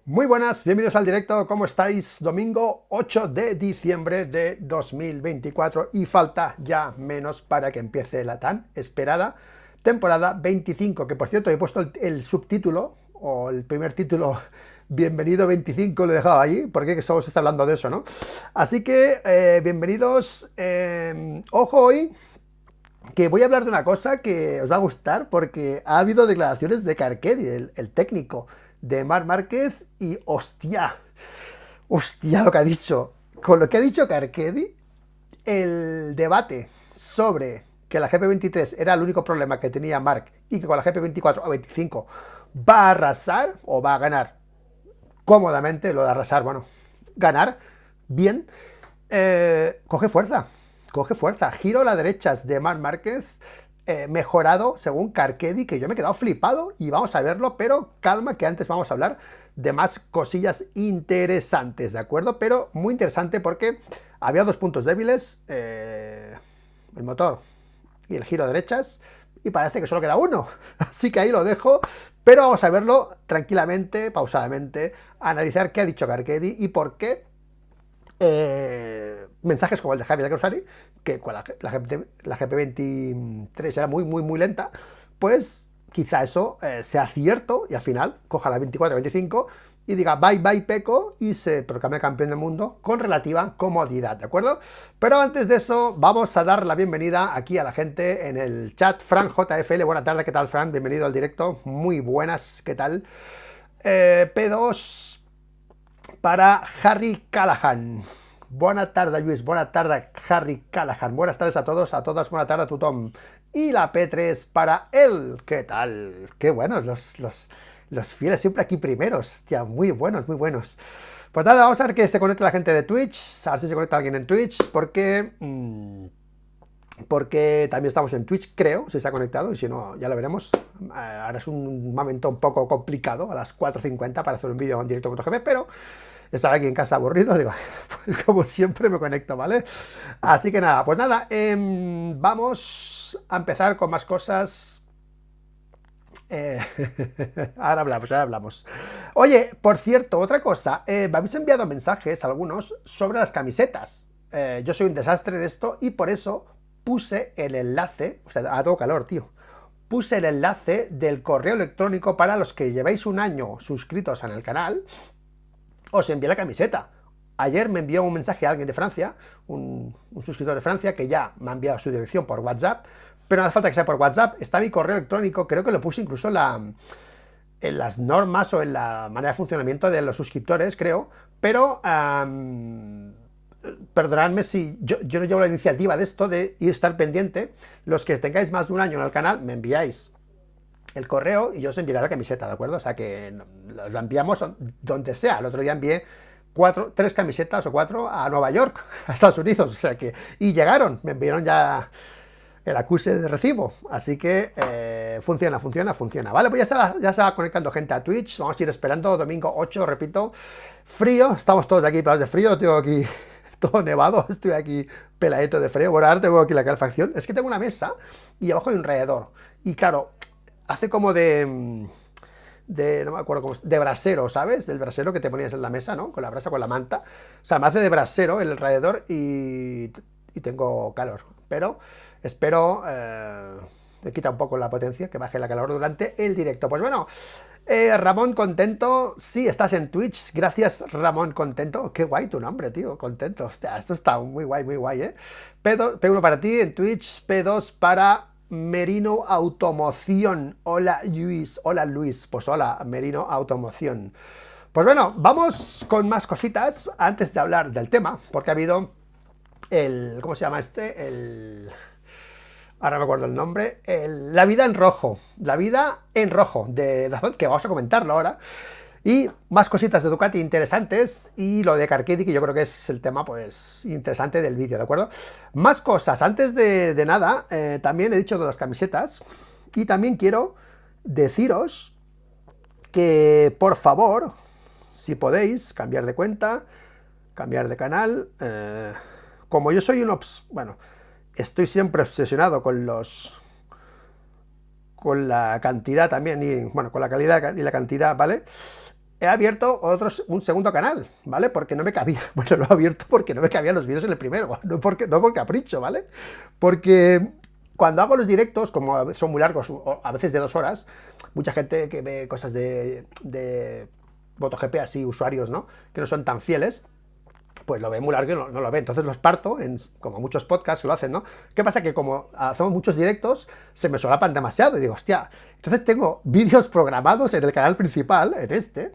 Muy buenas, bienvenidos al directo, ¿cómo estáis? Domingo 8 de diciembre de 2024 y falta ya menos para que empiece la tan esperada temporada 25, que por cierto he puesto el subtítulo o el primer título, bienvenido 25, lo he dejado ahí, porque estamos hablando de eso, ¿no? Así que bienvenidos, ojo hoy, que voy a hablar de una cosa que os va a gustar porque ha habido declaraciones de Carquedi, el técnico de Marc Márquez, y hostia lo que ha dicho. Con lo que ha dicho Carquedi, el debate sobre que la GP23 era el único problema que tenía Marc y que con la GP24 o 25 va a arrasar o va a ganar cómodamente, lo de arrasar, bueno, ganar bien, coge fuerza, coge fuerza. Giro a la derecha de Marc Márquez, mejorado según Carquedi, que yo me he quedado flipado y vamos a verlo, pero calma, que antes vamos a hablar de más cosillas interesantes, ¿de acuerdo? Pero muy interesante porque había dos puntos débiles, el motor y el giro a derechas, y parece que solo queda uno, así que ahí lo dejo, pero vamos a verlo tranquilamente, pausadamente, analizar qué ha dicho Carquedi y por qué mensajes como el de Javier Cruzari, que con la GP23 era muy lenta, pues quizá eso sea cierto y al final coja la 24-25 y diga bye bye Peco y se proclame campeón del mundo con relativa comodidad, ¿de acuerdo? Pero antes de eso vamos a dar la bienvenida aquí a la gente en el chat. Fran JFL, buena tarde, ¿qué tal, Fran? Bienvenido al directo, muy buenas, ¿qué tal? P2 para Harry Callahan. Buena tarde, Luis. Buena tarde, Harry Callahan. Buenas tardes a todos, a todas. Buena tarde a tu Tom. Y la P3 para él. ¿Qué tal? Qué buenos los fieles siempre aquí primeros. Hostia, muy buenos, muy buenos. Pues nada, vamos a ver que se conecte la gente de Twitch. A ver si se conecta alguien en Twitch. Porque también estamos en Twitch, creo, si se ha conectado, y si no, ya lo veremos. Ahora es un momento un poco complicado, a las 4:50 para hacer un vídeo en directo MotoGP, pero estaba aquí en casa aburrido, digo, pues como siempre me conecto, ¿vale? Así que nada, pues nada, vamos a empezar con más cosas. Eh, ahora hablamos, ahora hablamos. Oye, por cierto, otra cosa, me habéis enviado mensajes, algunos, sobre las camisetas. Yo soy un desastre en esto y por eso puse el enlace, o sea, ha dado calor, tío. Puse el enlace del correo electrónico para los que lleváis un año suscritos en el canal, os envié la camiseta. Ayer me envió un mensaje a alguien de Francia, un suscriptor de Francia, que ya me ha enviado su dirección por WhatsApp, pero no hace falta que sea por WhatsApp, está mi correo electrónico, creo que lo puse incluso en las normas o en la manera de funcionamiento de los suscriptores, creo, pero perdonadme si yo no llevo la iniciativa de esto, de ir estar pendiente. Los que tengáis más de un año en el canal, me enviáis el correo y yo os enviaré la camiseta, ¿de acuerdo? O sea que la enviamos donde sea. El otro día envié tres camisetas o cuatro a Nueva York, a Estados Unidos, o sea que, y llegaron, me enviaron ya el acuse de recibo, así que funciona, vale, pues ya se va conectando gente a Twitch, vamos a ir esperando, domingo 8, repito, frío, estamos todos aquí pelados de frío, tengo aquí todo nevado, estoy aquí peladito de frío, bueno, ahora tengo aquí la calefacción, es que tengo una mesa y abajo hay un radiador, y claro, hace como no me acuerdo cómo, de brasero, ¿sabes? Del brasero que te ponías en la mesa, ¿no? Con la brasa, con la manta. O sea, me hace de brasero el radiador y tengo calor. Pero espero le quita un poco la potencia, que baje la calor durante el directo. Pues bueno, Ramón Contento, sí, estás en Twitch. Gracias, Ramón Contento. Qué guay tu nombre, tío. Contento. Hostia, esto está muy guay, ¿eh? P1 para ti en Twitch, P2 para Merino Automoción. Hola Luis, pues hola Merino Automoción. Pues bueno, vamos con más cositas antes de hablar del tema, porque ha habido ¿cómo se llama este? Ahora me acuerdo el nombre, La vida en rojo, de Dazón, que vamos a comentarlo ahora. Y más cositas de Ducati interesantes y lo de Carquedi, que yo creo que es el tema pues interesante del vídeo, ¿de acuerdo? Más cosas, antes de nada, también he dicho de las camisetas y también quiero deciros que por favor, si podéis, cambiar de cuenta, cambiar de canal, como yo soy bueno, estoy siempre obsesionado con la cantidad también y bueno, con la calidad y la cantidad, ¿vale? he abierto un segundo canal, ¿vale? Porque no me cabía, bueno, lo he abierto porque no me cabían los vídeos en el primero, no por capricho, ¿vale? Porque cuando hago los directos, como son muy largos, a veces de 2 horas, mucha gente que ve cosas de MotoGP así, usuarios, ¿no? Que no son tan fieles, pues lo ve muy largo y no lo ve. Entonces los parto, como muchos podcasts lo hacen, ¿no? ¿Qué pasa? Que como hacemos muchos directos, se me solapan demasiado y digo, hostia, entonces tengo vídeos programados en el canal principal, en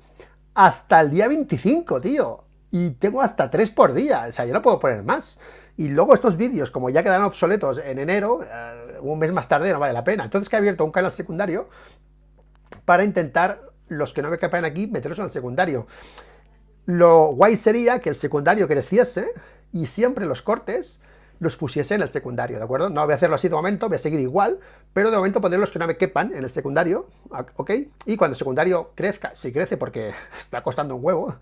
hasta el día 25, tío. Y tengo hasta 3 por día, o sea, yo no puedo poner más. Y luego estos vídeos, como ya quedan obsoletos en enero, un mes más tarde no vale la pena. Entonces que he abierto un canal secundario para intentar, los que no me quepan aquí, meterlos en el secundario. Lo guay sería que el secundario creciese y siempre los cortes los pusiese en el secundario, ¿de acuerdo? No voy a hacerlo así de momento, voy a seguir igual, pero de momento pondré los que no me quepan en el secundario, ¿ok? Y cuando el secundario crezca, si crece porque está costando un huevo,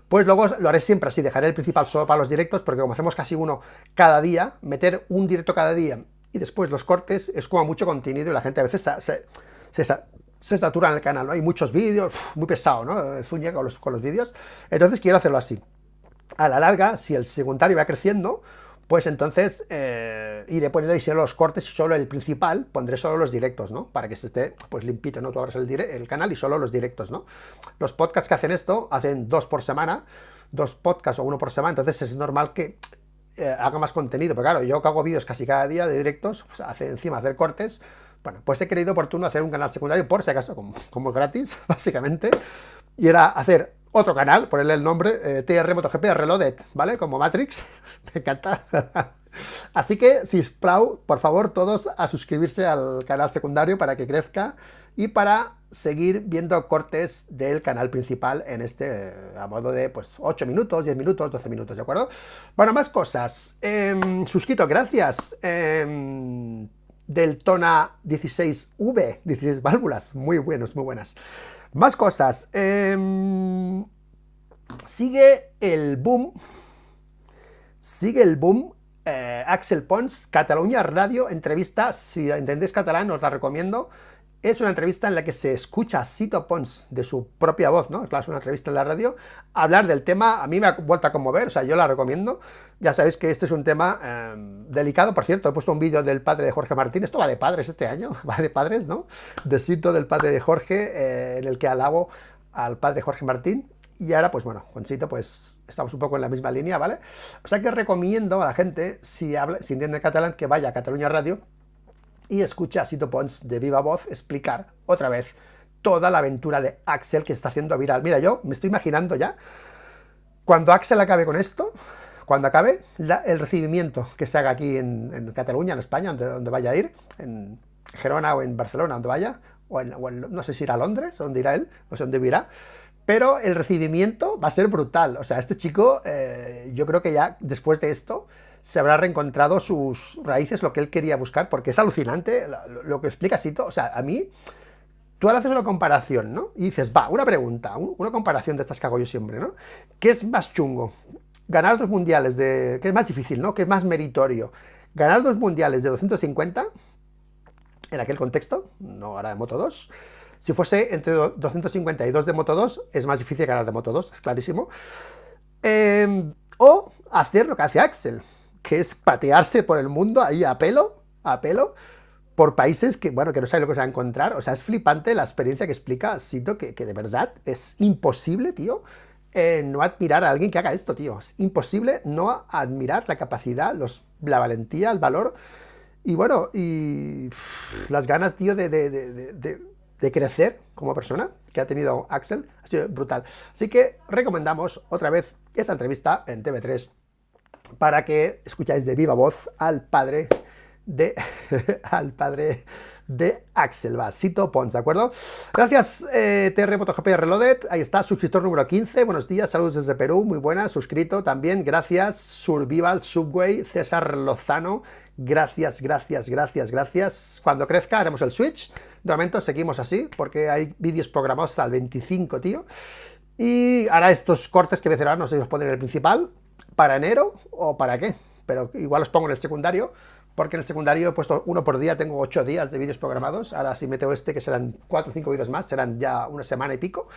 pues luego lo haré siempre así, dejaré el principal solo para los directos, porque como hacemos casi uno cada día, meter un directo cada día y después los cortes es como mucho contenido y la gente a veces se satura en el canal, ¿no? Hay muchos vídeos, muy pesado, ¿no? Zuña con los vídeos. Entonces quiero hacerlo así. A la larga, si el secundario va creciendo, pues entonces iré poniendo ahí solo los cortes y solo el principal, pondré solo los directos, ¿no? Para que se esté pues limpito, ¿no? Tú abres el canal y solo los directos, ¿no? Los podcasts que hacen esto, hacen 2 por semana, 2 podcasts o 1 por semana, entonces es normal que haga más contenido, pero claro, yo que hago vídeos casi cada día de directos, pues encima hacer cortes. Bueno, pues he creído oportuno hacer un canal secundario, por si acaso, como gratis, básicamente, y era hacer otro canal, ponerle el nombre TR MotoGP Reloaded, ¿vale? Como Matrix, me encanta. Así que, si plau, por favor, todos a suscribirse al canal secundario para que crezca y para seguir viendo cortes del canal principal en a modo de pues 8 minutos, 10 minutos, 12 minutos, ¿de acuerdo? Bueno, más cosas. Suscrito, gracias. Del Tona 16V, 16 válvulas, muy buenos, muy buenas. Más cosas. Sigue el boom. Axel Pons, Cataluña Radio, entrevista. Si entendéis catalán, os la recomiendo. Es una entrevista en la que se escucha a Sito Pons de su propia voz, ¿no? Claro, es una entrevista en la radio. Hablar del tema, a mí me ha vuelto a conmover, o sea, yo la recomiendo. Ya sabéis que este es un tema delicado, por cierto, he puesto un vídeo del padre de Jorge Martín, esto va de padres este año, va de padres, ¿no? De Sito, del padre de Jorge, en el que alabo al padre Jorge Martín. Y ahora, pues bueno, con Sito, pues estamos un poco en la misma línea, ¿vale? O sea que recomiendo a la gente, si entiende catalán, que vaya a Cataluña Radio y escucha a Sito Pons de viva voz explicar otra vez toda la aventura de Axel que está haciendo viral. Mira, yo me estoy imaginando ya, cuando Axel acabe con esto, cuando acabe, el recibimiento que se haga aquí en Cataluña, en España, donde vaya a ir, en Gerona o en Barcelona, donde vaya, o no sé si irá a Londres, donde irá él, no sé dónde irá, pero el recibimiento va a ser brutal. O sea, este chico, yo creo que ya después de esto se habrá reencontrado sus raíces, lo que él quería buscar, porque es alucinante lo que explica Sito. O sea, a mí, tú ahora haces una comparación, ¿no? Y dices, una pregunta, una comparación de estas que hago yo siempre, ¿no? ¿Qué es más chungo? Ganar 2 mundiales ¿qué es más difícil, ¿no? ¿Qué es más meritorio? ¿Ganar 2 mundiales de 250 en aquel contexto? No ahora de Moto 2. Si fuese entre 250 y 2 de Moto 2, es más difícil ganar de Moto 2, es clarísimo. O hacer lo que hace Axel, que es patearse por el mundo ahí a pelo, por países que, bueno, que no sabe lo que se va a encontrar. O sea, es flipante la experiencia que explica Sito, que de verdad es imposible, tío, no admirar a alguien que haga esto, tío. Es imposible no admirar la capacidad, la valentía, el valor y, bueno, y las ganas, tío, de crecer como persona que ha tenido Axel. Ha sido brutal. Así que recomendamos otra vez esta entrevista en TV3 para que escucháis de viva voz al padre de Axel, Sito Pons, ¿de acuerdo? Gracias, TR MotoGP Reloaded. Ahí está, suscriptor número 15. Buenos días, saludos desde Perú, muy buenas, suscrito también. Gracias, Survival Subway, César Lozano. Gracias. Cuando crezca haremos el switch. De momento seguimos así, porque hay vídeos programados al 25, tío. Y ahora estos cortes que voy a hacer ahora, no sé si los pondré en el principal, para enero o para qué. Pero igual los pongo en el secundario, porque en el secundario he puesto 1 por día, tengo 8 días de vídeos programados. Ahora si meto que serán 4 o 5 vídeos más, serán ya una semana y pico.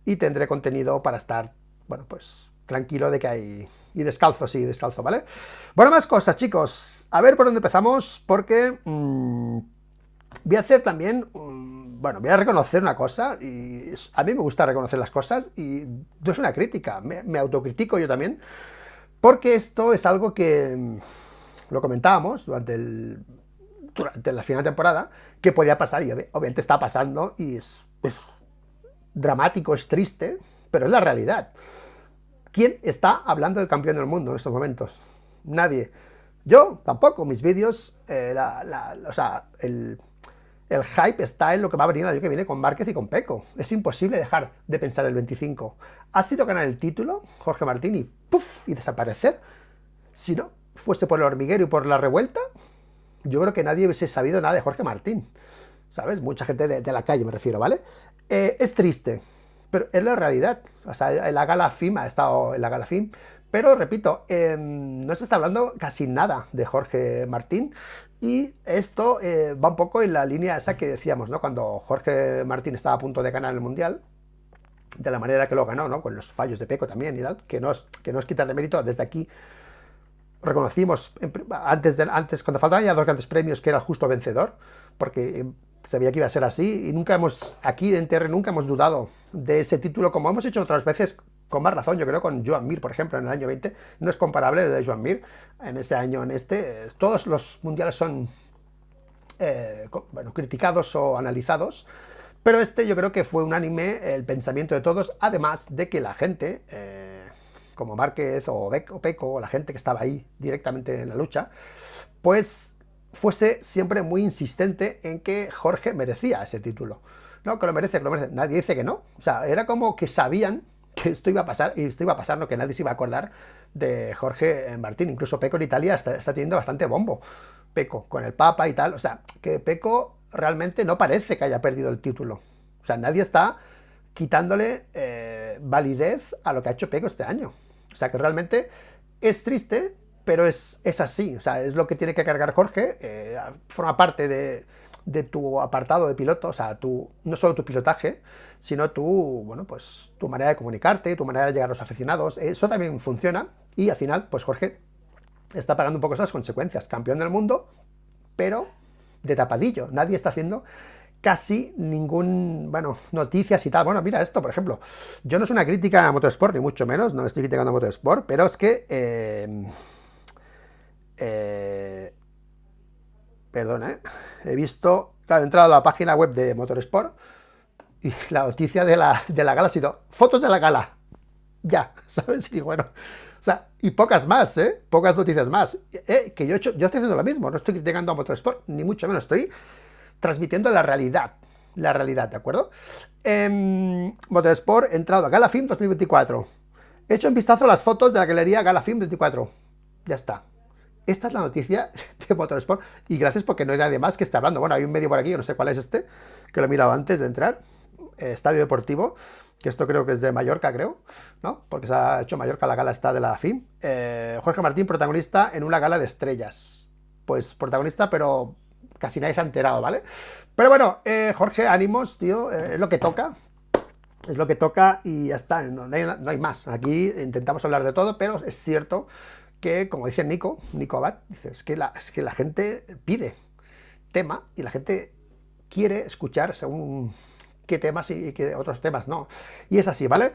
y tendré contenido para estar, bueno, pues tranquilo de que hay... Y descalzo, sí, descalzo, ¿vale? Bueno, más cosas, chicos. A ver por dónde empezamos, porque voy a hacer también, bueno, voy a reconocer una cosa, y a mí me gusta reconocer las cosas, y no es una crítica, me autocritico yo también, porque esto es algo que lo comentábamos durante la final de temporada, que podía pasar, y obviamente está pasando, y es dramático, es triste, pero es la realidad. ¿Quién está hablando del campeón del mundo en estos momentos? Nadie. Yo tampoco. Mis vídeos, o sea, el hype está en lo que va a venir el año que viene con Márquez y con Pecco. Es imposible dejar de pensar el 25. Ha sido ganar el título, Jorge Martín, y ¡puf! Y desaparecer. Si no fuese por el hormiguero y por la revuelta, yo creo que nadie hubiese sabido nada de Jorge Martín. ¿Sabes? Mucha gente de la calle me refiero, ¿vale? Es triste, pero es la realidad. O sea, en la gala FIM ha estado en la gala FIM, pero repito, no se está hablando casi nada de Jorge Martín, y esto va un poco en la línea esa que decíamos, ¿no? Cuando Jorge Martín estaba a punto de ganar el Mundial, de la manera que lo ganó, ¿no? Con los fallos de Pecco también y tal, que no es quitarle mérito. Desde aquí reconocimos, antes cuando faltaban ya 2 grandes premios, que era el justo vencedor, porque sabía que iba a ser así, y aquí en TR nunca hemos dudado de ese título, como hemos hecho otras veces, con más razón, yo creo, con Joan Mir, por ejemplo, en el año 20, no es comparable el de Joan Mir, en ese año, todos los mundiales son, bueno, criticados o analizados, pero yo creo que fue unánime el pensamiento de todos, además de que la gente, como Márquez o Pecco, o la gente que estaba ahí directamente en la lucha, pues fuese siempre muy insistente en que Jorge merecía ese título. No, que lo merece, que lo merece. Nadie dice que no. O sea, era como que sabían que esto iba a pasar, y esto iba a pasar, no, que nadie se iba a acordar de Jorge Martín. Incluso Pecco en Italia está teniendo bastante bombo. Pecco, con el Papa y tal. O sea, que Pecco realmente no parece que haya perdido el título. O sea, nadie está quitándole validez a lo que ha hecho Pecco este año. O sea, que realmente es triste, pero es así. O sea, es lo que tiene que cargar Jorge. Forma parte de tu apartado de piloto. O sea, no solo tu pilotaje, sino bueno, pues tu manera de comunicarte, tu manera de llegar a los aficionados. Eso también funciona. Y al final, pues Jorge está pagando un poco esas consecuencias. Campeón del mundo, pero de tapadillo. Nadie está haciendo casi bueno, noticias y tal. Bueno, mira esto, por ejemplo. Yo no es una crítica a Motorsport, ni mucho menos, no estoy criticando a Motorsport, pero es que... perdona, he visto, claro, he entrado a la página web de Motorsport, y la noticia de la gala ha sido fotos de la gala. Ya, ¿sabes? Y bueno, o sea, y pocas más, pocas noticias más. Que yo estoy haciendo lo mismo, no estoy criticando a Motorsport, ni mucho menos, estoy transmitiendo la realidad, ¿de acuerdo? Motorsport, he entrado a Gala FIM 2024. He hecho un vistazo a las fotos de la galería Gala FIM 24. Ya está. Esta es la noticia de Motorsport, y gracias porque no hay nadie más que esté hablando. Bueno, hay un medio por aquí, que no sé cuál es que lo he mirado antes de entrar, Estadio Deportivo, que esto creo que es de Mallorca, creo, ¿no? Porque se ha hecho Mallorca la gala esta de la FIM. Jorge Martín, protagonista en una gala de estrellas. Pues protagonista, pero casi nadie se ha enterado, ¿vale? Pero bueno, Jorge, ánimos, tío, es lo que toca. Es lo que toca y ya está, no hay más. Aquí intentamos hablar de todo, pero es cierto que, como dice Nico Abad, dice, es que la gente pide tema, y la gente quiere escuchar según qué temas y qué otros temas no. Y es así, ¿vale?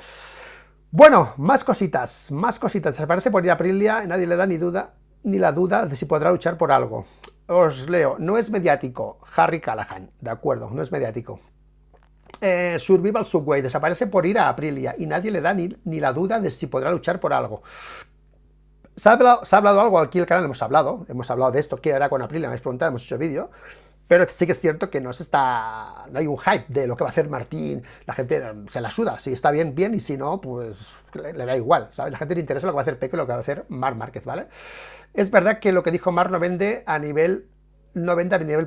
Bueno, más cositas. Se parece por ir a Aprilia, nadie le da ni la duda de si podrá luchar por algo. Os leo, no es mediático, Harry Callahan, de acuerdo, no es mediático. Survival Subway, desaparece por ir a Aprilia, y nadie le da ni la duda de si podrá luchar por algo. ¿Se ha hablado algo aquí en el canal? Hemos hablado de esto, qué hará con Aprilia, me habéis preguntado, hemos hecho vídeo, pero sí que es cierto que no hay un hype de lo que va a hacer Martín. La gente se la suda, si está bien, y si no, pues le da igual, ¿sabes? La gente le interesa lo que va a hacer Pecco y lo que va a hacer Marc Márquez, ¿vale? Es verdad que lo que dijo Marc no vende a nivel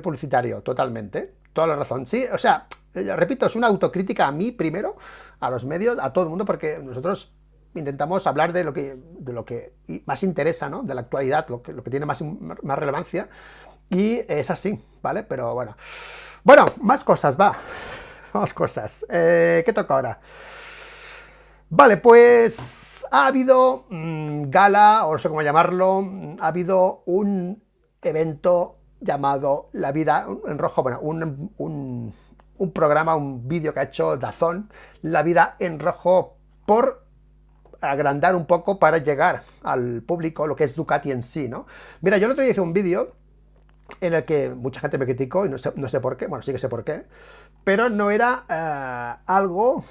publicitario, totalmente, toda la razón, sí, o sea, repito, es una autocrítica a mí primero, a los medios, a todo el mundo, porque nosotros intentamos hablar de lo que más interesa, ¿no? De la actualidad, lo que tiene más relevancia, y es así, ¿vale? Pero bueno, más cosas, va. Más cosas. ¿Qué toca ahora? Vale, pues ha habido gala, o no sé cómo llamarlo, ha habido un evento llamado La Vida en Rojo, bueno, un programa, un vídeo que ha hecho Dazón, La Vida en Rojo, por agrandar un poco para llegar al público lo que es Ducati en sí, ¿no? Mira, yo el otro día hice un vídeo en el que mucha gente me criticó y no sé por qué, bueno, sí que sé por qué, pero no era algo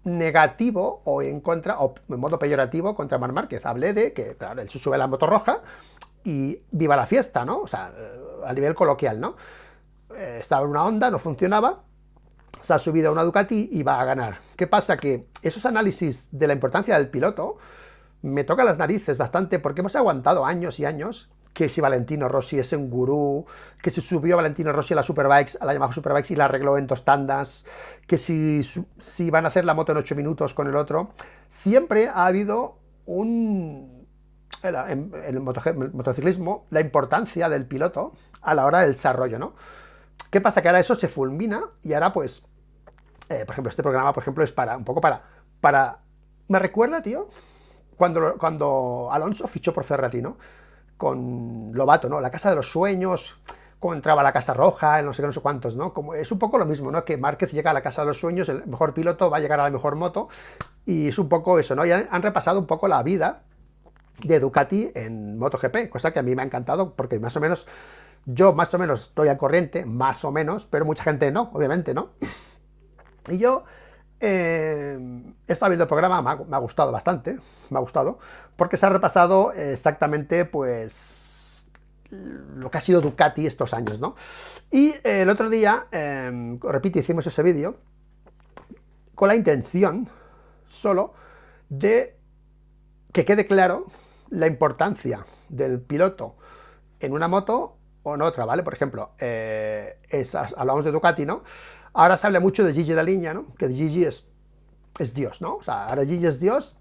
negativo o en contra, o en modo peyorativo contra Marc Márquez. Hablé de que, claro, él se sube a la moto roja y viva la fiesta, ¿no? O sea, a nivel coloquial, ¿no? Estaba en una Honda, no funcionaba, se ha subido a una Ducati y va a ganar. ¿Qué pasa? Que esos análisis de la importancia del piloto me tocan las narices bastante porque hemos aguantado años y años que si Valentino Rossi es un gurú, que si subió Valentino Rossi a la Superbikes, a la Yamaha Superbikes y la arregló en 2 tandas, que si van a hacer la moto en 8 minutos con el otro, siempre ha habido en el motociclismo la importancia del piloto a la hora del desarrollo, ¿no? ¿Qué pasa? Que ahora eso se fulmina y ahora pues, por ejemplo, este programa, por ejemplo, es un poco para... Me recuerda, tío, cuando Alonso fichó por Ferrari, ¿no? Con Lobato, ¿no? La casa de los sueños, cuando entraba a la Casa Roja, no sé qué, no sé cuántos, ¿no? Como, es un poco lo mismo, ¿no? Que Márquez llega a la casa de los sueños, el mejor piloto va a llegar a la mejor moto, y es un poco eso, ¿no? Y han repasado un poco la vida de Ducati en MotoGP, cosa que a mí me ha encantado, porque yo más o menos estoy al corriente, más o menos, pero mucha gente no, obviamente, ¿no? Y yo he estado viendo el programa, me ha gustado bastante, me ha gustado, porque se ha repasado exactamente, pues, lo que ha sido Ducati estos años, ¿no? Y el otro día, repito, hicimos ese vídeo con la intención solo de que quede claro la importancia del piloto en una moto o en otra, ¿vale? Por ejemplo, hablamos de Ducati, ¿no? Ahora se habla mucho de Gigi Dall'Igna, ¿no? Que Gigi es Dios, ¿no? O sea, ahora Gigi es Dios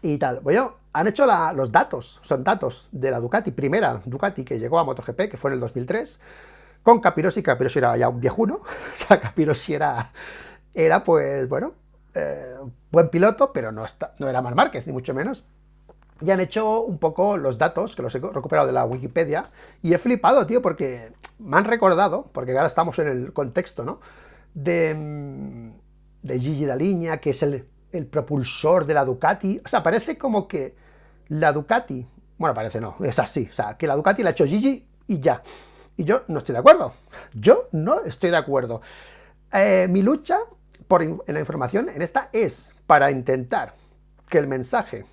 y tal. Bueno, han hecho los datos, son datos de la Ducati, primera Ducati que llegó a MotoGP, que fue en el 2003, con Capirossi. Capirossi era ya un viejuno, o sea, Capirossi era pues, bueno, buen piloto, pero no era Marc Márquez, ni mucho menos. Y han hecho un poco los datos, que los he recuperado de la Wikipedia, y he flipado, tío, porque me han recordado, porque ahora estamos en el contexto, ¿no? De Gigi Dall'Igna, que es el propulsor de la Ducati. O sea, parece como que la Ducati, bueno, parece no, es así, o sea, que la Ducati la ha hecho Gigi y ya. Y yo no estoy de acuerdo. Yo no estoy de acuerdo. Mi lucha en la información en esta es para intentar que el mensaje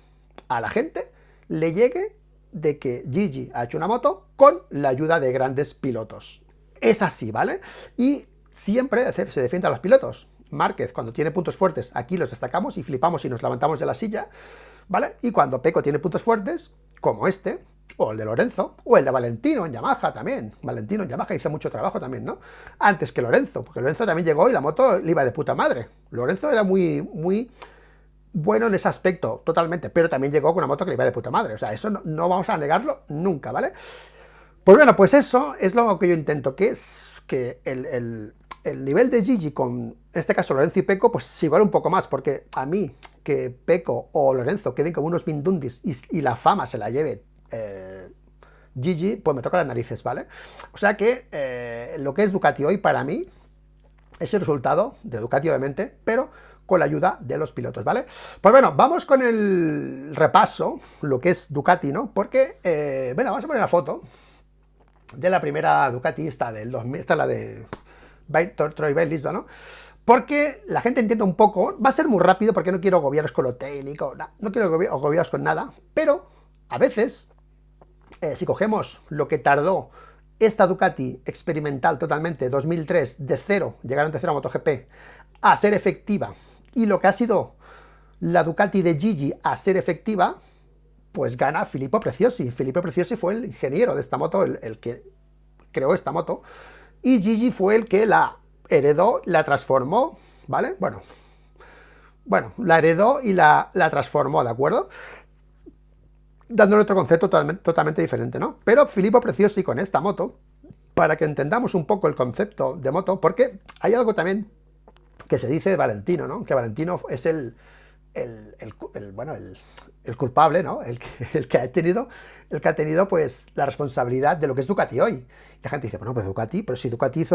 a la gente le llegue de que Gigi ha hecho una moto con la ayuda de grandes pilotos. Es así, ¿vale? Y siempre se defiende a los pilotos. Márquez, cuando tiene puntos fuertes, aquí los destacamos y flipamos y nos levantamos de la silla, ¿vale? Y cuando Pecco tiene puntos fuertes, como este, o el de Lorenzo, o el de Valentino en Yamaha también. Valentino en Yamaha hizo mucho trabajo también, ¿no? Antes que Lorenzo, porque Lorenzo también llegó y la moto le iba de puta madre. Lorenzo era muy bueno en ese aspecto, totalmente, pero también llegó con una moto que le iba de puta madre. O sea, eso no vamos a negarlo nunca, ¿vale? Pues bueno, pues eso es lo que yo intento, que es que el nivel de Gigi con, en este caso, Lorenzo y Pecco, pues se iguala un poco más, porque a mí, que Pecco o Lorenzo queden como unos mindundis y la fama se la lleve Gigi, pues me toca las narices, ¿vale? O sea que lo que es Ducati hoy, para mí, es el resultado de Ducati, obviamente, pero con la ayuda de los pilotos, ¿vale? Pues bueno, vamos con el repaso, lo que es Ducati, ¿no? Porque, bueno, vamos a poner la foto de la primera Ducati, esta del 2000, esta es la de Troy Bayliss, ¿no? Porque la gente entiende un poco, va a ser muy rápido porque no quiero agobiaros con lo técnico, no quiero agobiaros con nada, pero a veces, si cogemos lo que tardó esta Ducati experimental totalmente, 2003, de cero, llegaron de cero a MotoGP, a ser efectiva, y lo que ha sido la Ducati de Gigi a ser efectiva, pues gana Filippo Preziosi. Filippo Preziosi fue el ingeniero de esta moto, el que creó esta moto, y Gigi fue el que la heredó, la transformó, ¿vale? Bueno, la heredó y la transformó, ¿de acuerdo? Dándole otro concepto totalmente diferente, ¿no? Pero Filippo Preziosi con esta moto, para que entendamos un poco el concepto de moto, porque hay algo también que se dice de Valentino, ¿no? Que Valentino es el bueno, el culpable, ¿no? El que ha tenido, pues la responsabilidad de lo que es Ducati hoy. Y la gente dice, bueno, pues Ducati, pero si Ducati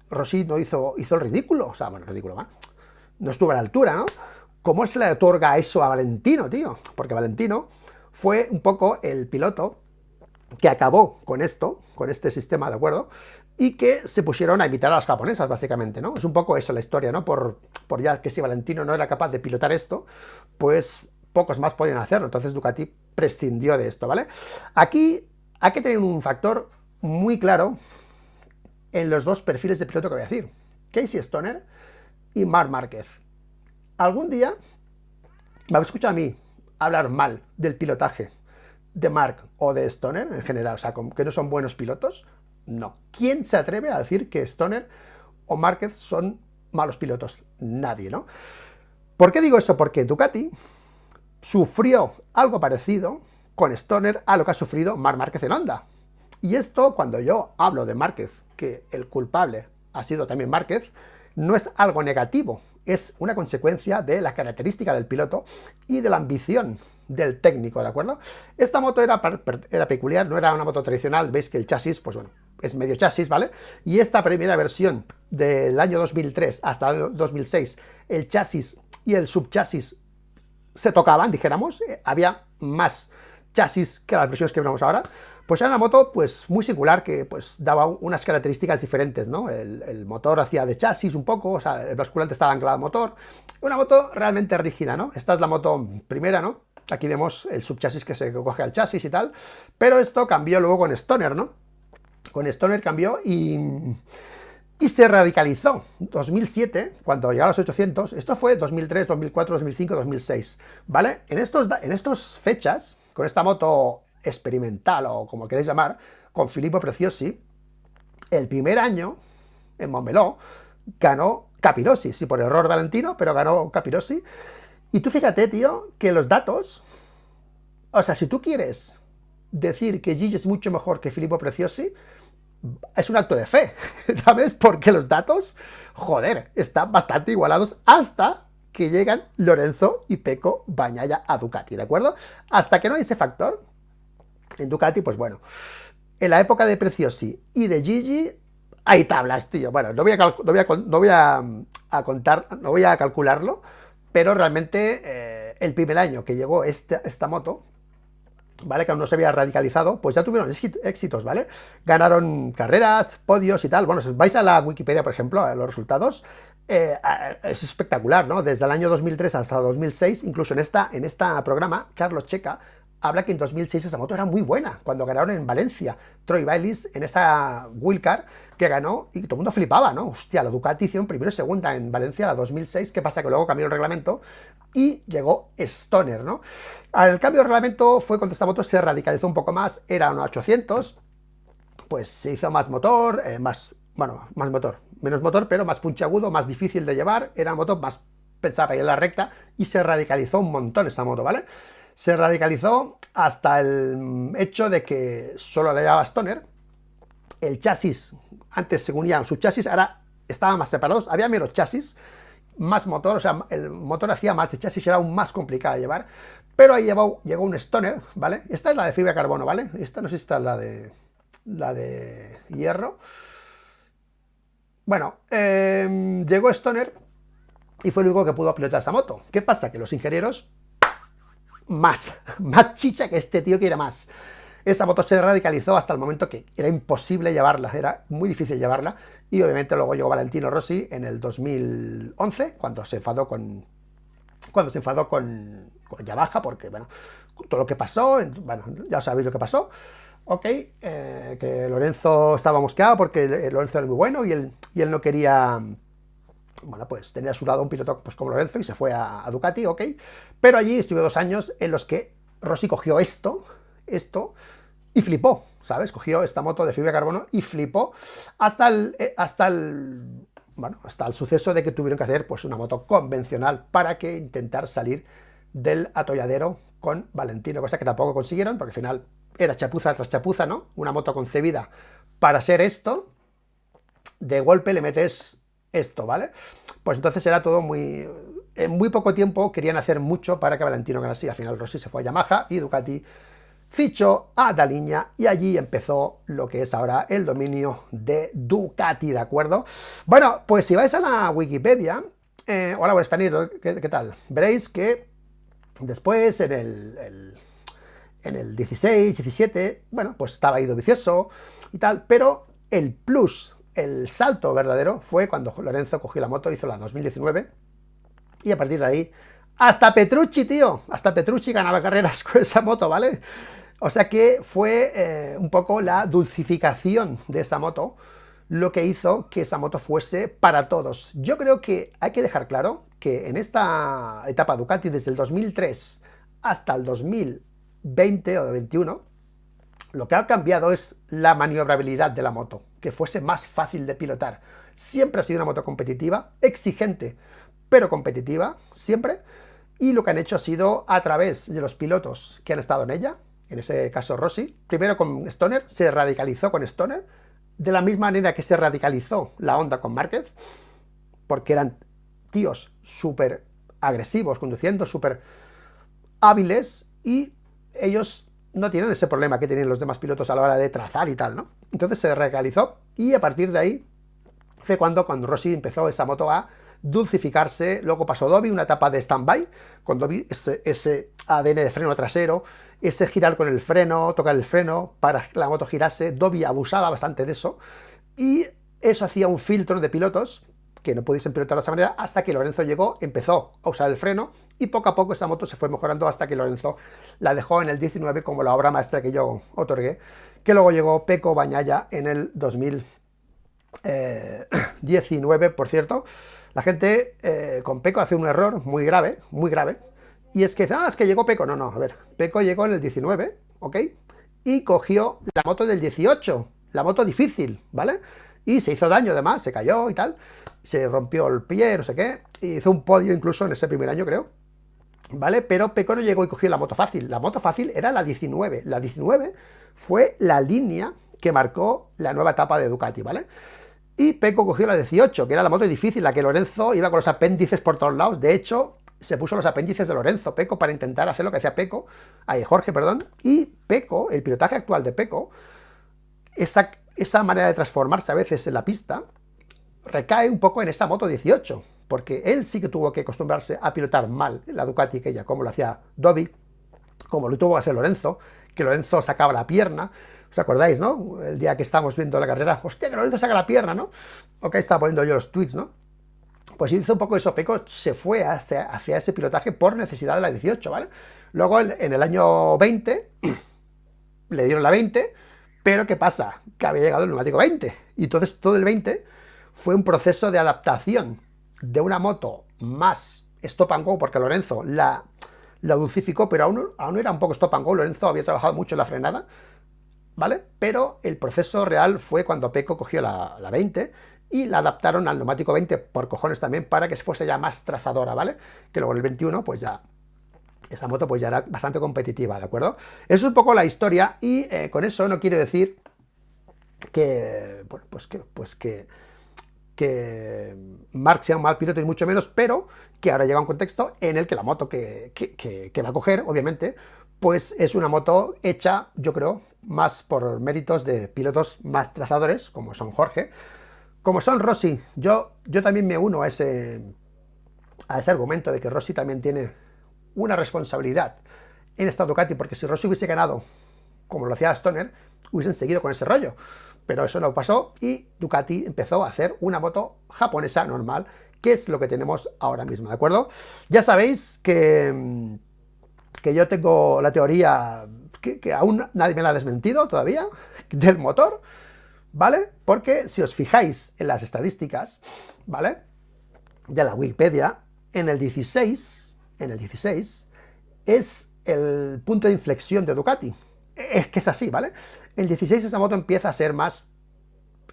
Rossi no hizo el ridículo, o sea, bueno, el ridículo, ¿va? No estuvo a la altura, ¿no? ¿Cómo se le otorga eso a Valentino, tío? Porque Valentino fue un poco el piloto que acabó con esto, con este sistema, ¿de acuerdo? Y que se pusieron a imitar a las japonesas, básicamente, ¿no? Es un poco eso la historia, ¿no? Por ya que si Valentino no era capaz de pilotar esto, pues pocos más podían hacerlo. Entonces Ducati prescindió de esto, ¿vale? Aquí hay que tener un factor muy claro en los dos perfiles de piloto que voy a decir. Casey Stoner y Marc Márquez. Algún día me habéis escuchado a mí hablar mal del pilotaje de Marc o de Stoner en general, o sea, que no son buenos pilotos. No. ¿Quién se atreve a decir que Stoner o Márquez son malos pilotos? Nadie, ¿no? ¿Por qué digo eso? Porque Ducati sufrió algo parecido con Stoner a lo que ha sufrido Marc Márquez en Honda. Y esto, cuando yo hablo de Márquez, que el culpable ha sido también Márquez, no es algo negativo, es una consecuencia de la característica del piloto y de la ambición del técnico, ¿de acuerdo? Esta moto era peculiar, no era una moto tradicional, veis que el chasis, pues bueno, es medio chasis, ¿vale? Y esta primera versión del año 2003 hasta el 2006, el chasis y el subchasis se tocaban, dijéramos, había más chasis que las versiones que vemos ahora, pues era una moto pues muy singular que pues daba unas características diferentes, ¿no? El motor hacía de chasis un poco, o sea, el basculante estaba anclado al motor, una moto realmente rígida, ¿no? Esta es la moto primera, ¿no? Aquí vemos el subchasis que se coge al chasis y tal, pero esto cambió luego con Stoner, ¿no? Con Stoner cambió y se radicalizó. 2007, cuando llegó a los 800, esto fue 2003, 2004, 2005, 2006, ¿vale? En estos fechas, con esta moto experimental o como queréis llamar, con Filippo Preziosi, el primer año en Montmeló ganó Capirossi, sí, por error Valentino, pero ganó Capirossi. Y tú fíjate, tío, que los datos, o sea, si tú quieres decir que Gigi es mucho mejor que Filippo Preziosi, es un acto de fe, ¿sabes? Porque los datos, joder, están bastante igualados hasta que llegan Lorenzo y Pecco Bagnaia a Ducati, ¿de acuerdo? Hasta que no hay ese factor, en Ducati, pues bueno, en la época de Preziosi y de Gigi, hay tablas, tío. Bueno, no voy a calcularlo, pero realmente el primer año que llegó esta moto, ¿vale? Que aún no se había radicalizado, pues ya tuvieron éxitos, ¿vale? Ganaron carreras, podios y tal. Bueno, si vais a la Wikipedia, por ejemplo, a los resultados, es espectacular, ¿no? Desde el año 2003 hasta 2006, incluso en esta programa, Carlos Checa habla que en 2006 esa moto era muy buena, cuando ganaron en Valencia, Troy Bayliss en esa wheelcar que ganó y todo el mundo flipaba, ¿no? Hostia, la Ducati hicieron primero y segunda en Valencia, la 2006, ¿qué pasa? Que luego cambió el reglamento y llegó Stoner, ¿no? El cambio de reglamento fue cuando esta moto se radicalizó un poco más, era una 800, pues se hizo más motor, más motor, menos motor, pero más puntiagudo, más difícil de llevar, era una moto más pensada para ir en la recta y se radicalizó un montón esta moto, ¿vale? Se radicalizó hasta el hecho de que solo la llevaba Stoner, el chasis, antes se unían sus chasis, ahora estaban más separados, había menos chasis, más motor, o sea, el motor hacía más, el chasis era aún más complicado de llevar, pero ahí llegó un Stoner, ¿vale? Esta es la de fibra de carbono, ¿vale? Esta no sé si esta es la de hierro. Bueno, llegó Stoner y fue el único que pudo pilotar esa moto. ¿Qué pasa? Que los ingenieros más chicha que este tío quiere más. Esa moto se radicalizó hasta el momento que era imposible llevarla, era muy difícil llevarla, y obviamente luego llegó Valentino Rossi en el 2011, cuando se enfadó con Yamaha, porque bueno, todo lo que pasó, bueno, ya sabéis lo que pasó, ok, que Lorenzo estaba mosqueado porque Lorenzo era muy bueno y él no quería, bueno, pues tenía a su lado un piloto pues, como Lorenzo y se fue a Ducati, ok, pero allí estuve 2 años en los que Rossi cogió esto y flipó, ¿sabes? Cogió esta moto de fibra de carbono y flipó hasta el suceso de que tuvieron que hacer pues una moto convencional para que intentar salir del atolladero con Valentino, cosa que tampoco consiguieron, porque al final era chapuza tras chapuza, ¿no? Una moto concebida para ser esto, de golpe le metes esto, ¿vale? Pues entonces era todo muy... en muy poco tiempo querían hacer mucho para que Valentino ganase. Al final Rossi se fue a Yamaha y Ducati fichó a Daliña y allí empezó lo que es ahora el dominio de ¿de acuerdo? Bueno, pues si vais a la Wikipedia, hola, buen español, ¿qué tal? Veréis que después en el 16, 17, bueno, pues estaba ido vicioso y tal, pero el plus, el salto verdadero fue cuando Lorenzo cogió la moto, hizo la 2019, y a partir de ahí, hasta Petrucci, tío, hasta Petrucci ganaba carreras con esa moto, ¿vale? O sea que fue un poco la dulcificación de esa moto lo que hizo que esa moto fuese para todos. Yo creo que hay que dejar claro que en esta etapa Ducati, desde el 2003 hasta el 2020 o 2021, lo que ha cambiado es la maniobrabilidad de la moto, que fuese más fácil de pilotar. Siempre ha sido una moto competitiva, exigente, pero competitiva, siempre. Y lo que han hecho ha sido, a través de los pilotos que han estado en ella, en ese caso Rossi, primero con Stoner, se radicalizó con Stoner, de la misma manera que se radicalizó la Honda con Márquez, porque eran tíos súper agresivos conduciendo, súper hábiles, y ellos no tienen ese problema que tienen los demás pilotos a la hora de trazar y tal, ¿no? Entonces se radicalizó y a partir de ahí fue cuando Rossi empezó esa moto a dulcificarse. Luego pasó Dovi, una etapa de stand-by, con Dovi ese ADN de freno trasero, ese girar con el freno, tocar el freno para que la moto girase. Dovi abusaba bastante de eso y eso hacía un filtro de pilotos que no pudiesen pilotar de esa manera, hasta que Lorenzo llegó, empezó a usar el freno y poco a poco esa moto se fue mejorando hasta que Lorenzo la dejó en el 19 como la obra maestra que yo otorgué, que luego llegó Pecco Bagnaia en el 2019, por cierto. La gente con Pecco hace un error muy grave, y es que es que llegó Pecco. No, a ver, Pecco llegó en el 19, ¿ok? Y cogió la moto del 18, la moto difícil, ¿vale? Y se hizo daño además, se cayó y tal, se rompió el pie, no sé qué, hizo un podio incluso en ese primer año, creo, ¿vale? Pero Pecco no llegó y cogió la moto fácil. La moto fácil era la 19. La 19 fue la línea que marcó la nueva etapa de Ducati, ¿vale? Y Pecco cogió la 18, que era la moto difícil, la que Lorenzo iba con los apéndices por todos lados. De hecho, se puso los apéndices de Lorenzo, Pecco, para intentar hacer lo que hacía Jorge, perdón. Y Pecco, el pilotaje actual de Pecco, esa manera de transformarse a veces en la pista, recae un poco en esa moto 18, porque él sí que tuvo que acostumbrarse a pilotar mal la Ducati, que ella, como lo hacía Dovi, como lo tuvo que hacer Lorenzo, que Lorenzo sacaba la pierna. ¿Os acordáis, no? El día que estábamos viendo la carrera, hostia, que Lorenzo saca la pierna, ¿no? Ok, estaba poniendo yo los tweets, ¿no? Pues hizo un poco eso, Pecco se fue hacia ese pilotaje por necesidad de la 18, ¿vale? Luego, en el año 20, le dieron la 20, pero ¿qué pasa? Que había llegado el neumático 20, y entonces todo el 20 fue un proceso de adaptación de una moto más stop and go, porque Lorenzo la dulcificó, pero aún era un poco stop and go. Lorenzo había trabajado mucho en la frenada, ¿vale? Pero el proceso real fue cuando Pecco cogió la 20 y la adaptaron al neumático 20 por cojones también, para que fuese ya más trazadora, ¿vale? Que luego el 21 pues ya esa moto pues ya era bastante competitiva, ¿de acuerdo? Eso es un poco la historia, y con eso no quiero decir que, bueno, que Marc sea un mal piloto, y mucho menos, pero que ahora llega un contexto en el que la moto que va a coger, obviamente, pues es una moto hecha, yo creo, más por méritos de pilotos más trazadores, como son Jorge, como son Rossi. Yo también me uno a ese argumento de que Rossi también tiene una responsabilidad en esta Ducati, porque si Rossi hubiese ganado como lo hacía Stoner, hubiesen seguido con ese rollo. Pero eso no pasó y Ducati empezó a hacer una moto japonesa normal, que es lo que tenemos ahora mismo, ¿de acuerdo? Ya sabéis que yo tengo la teoría, que aún nadie me la ha desmentido todavía, del motor, ¿vale? Porque si os fijáis en las estadísticas, ¿vale?, de la Wikipedia, en el 16 es el punto de inflexión de Ducati. Es que es así, ¿vale? El 16 esa moto empieza a ser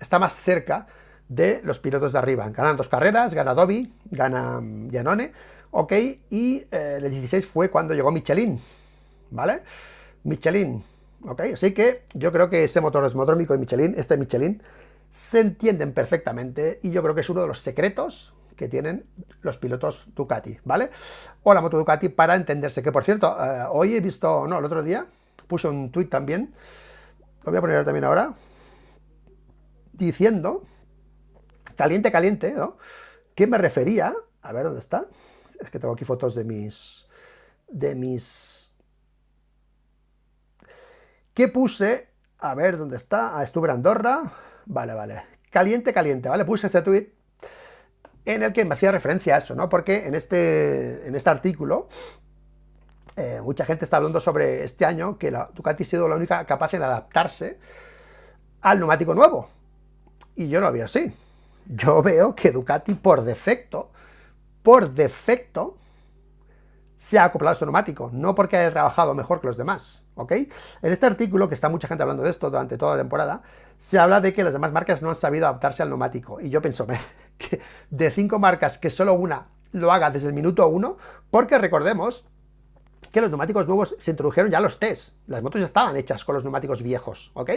está más cerca de los pilotos de arriba. Ganan 2 carreras, gana Dovi, gana Iannone, ok, y el 16 fue cuando llegó Michelin, ¿vale? Michelin, ok, así que yo creo que ese motor osmodrómico y Michelin, se entienden perfectamente, y yo creo que es uno de los secretos que tienen los pilotos Ducati, ¿vale? O la moto Ducati para entenderse, que por cierto, hoy he visto, no, el otro día puse un tuit también, lo voy a poner también ahora, diciendo, caliente, caliente, ¿no? ¿Qué me refería? A ver, ¿dónde está? Es que tengo aquí fotos de mis... ¿Qué puse? A ver, ¿dónde está? Estuve en Andorra. Vale, vale. Caliente, caliente, ¿vale? Puse este tweet en el que me hacía referencia a eso, ¿no? Porque en este artículo mucha gente está hablando sobre este año que la Ducati ha sido la única capaz en adaptarse al neumático nuevo. Y yo no lo veo así. Yo veo que Ducati por defecto, se ha acoplado a su neumático, no porque haya trabajado mejor que los demás, ¿ok? En este artículo, que está mucha gente hablando de esto durante toda la temporada, se habla de que las demás marcas no han sabido adaptarse al neumático. Y yo pienso que de 5 marcas, que solo una lo haga desde el minuto 1, porque recordemos que los neumáticos nuevos se introdujeron ya los test. Las motos ya estaban hechas con los neumáticos viejos, ¿ok?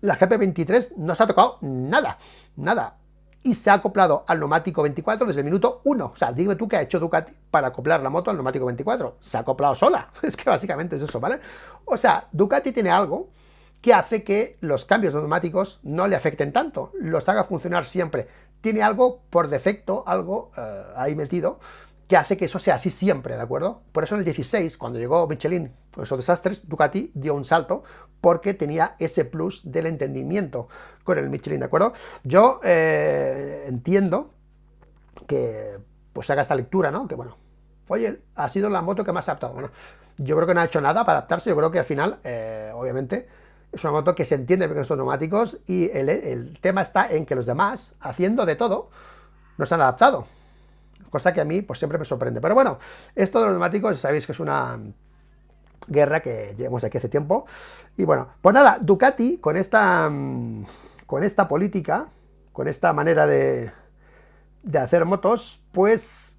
La GP23 no se ha tocado nada, nada. Y se ha acoplado al neumático 24 desde el minuto 1. O sea, dime tú qué ha hecho Ducati para acoplar la moto al neumático 24. Se ha acoplado sola. Es que básicamente es eso, ¿vale? O sea, Ducati tiene algo que hace que los cambios de neumáticos no le afecten tanto, los haga funcionar siempre. Tiene algo por defecto, algo ahí metido, que hace que eso sea así siempre, ¿de acuerdo? Por eso en el 16, cuando llegó Michelin con esos desastres, Ducati dio un salto porque tenía ese plus del entendimiento con el Michelin, ¿de acuerdo? Yo entiendo que pues haga esta lectura, ¿no? Que bueno, oye, ha sido la moto que más se ha adaptado. Bueno, yo creo que no ha hecho nada para adaptarse, yo creo que al final, obviamente, es una moto que se entiende con estos neumáticos y el tema está en que los demás, haciendo de todo, no se han adaptado. Cosa que a mí pues siempre me sorprende. Pero bueno, esto de los neumáticos sabéis que es una guerra que llevamos aquí hace tiempo. Y bueno, pues nada, Ducati con esta política, con esta manera de hacer motos, pues...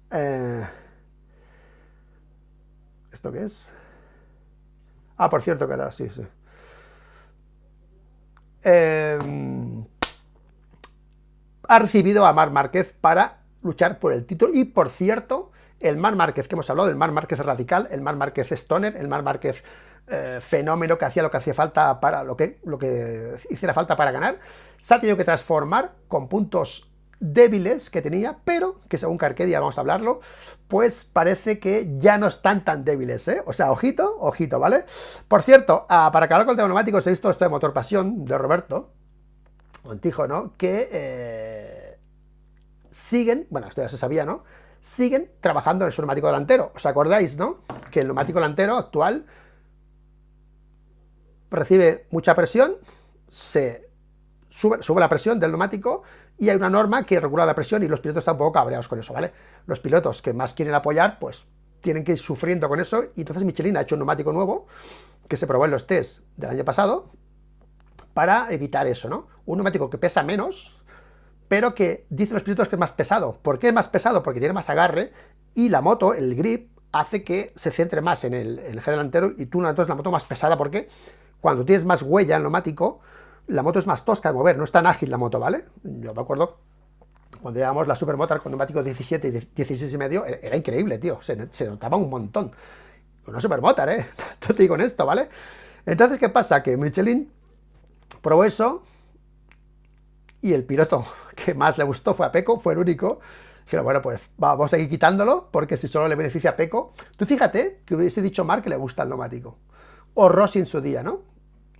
¿esto qué es? Ah, por cierto que era, sí, sí. Ha recibido a Marc Márquez para luchar por el título. Y por cierto, el Marc Márquez que hemos hablado, el Marc Márquez radical, el Marc Márquez stoner, el Marc Márquez fenómeno que hacía lo que hacía falta para lo que hiciera falta para ganar, se ha tenido que transformar con puntos débiles que tenía, pero que según Carquedia, vamos a hablarlo, pues parece que ya no están tan débiles, ¿eh? O sea, ojito, ojito, ¿vale? Por cierto, para acabar con el tema neumáticos, he visto esto de Motor Pasión de Roberto Montijo, ¿no? Que siguen, bueno, esto ya se sabía, ¿no? Siguen trabajando en su neumático delantero. ¿Os acordáis, no? Que el neumático delantero actual recibe mucha presión, se sube la presión del neumático y hay una norma que regula la presión y los pilotos están un poco cabreados con eso, ¿vale? Los pilotos que más quieren apoyar, pues tienen que ir sufriendo con eso y entonces Michelin ha hecho un neumático nuevo que se probó en los test del año pasado para evitar eso, ¿no? Un neumático que pesa menos, pero que dicen los pilotos que es más pesado. ¿Por qué es más pesado? Porque tiene más agarre y la moto, el grip, hace que se centre más en el eje delantero y tú notas la moto más pesada porque cuando tienes más huella en el neumático, la moto es más tosca de mover, no es tan ágil la moto, ¿vale? Yo me acuerdo cuando llevábamos la Supermotor con neumáticos 17 y 16 y medio, era increíble, tío, se notaba un montón. Una Supermotor, te digo en esto, ¿vale? Entonces, ¿qué pasa? Que Michelin probó eso y el piloto que más le gustó fue a Pecco, fue el único. Dijeron, bueno, pues vamos a seguir quitándolo porque si solo le beneficia a Pecco. Tú fíjate que hubiese dicho Marc que le gusta el neumático. O Rossi en su día, ¿no?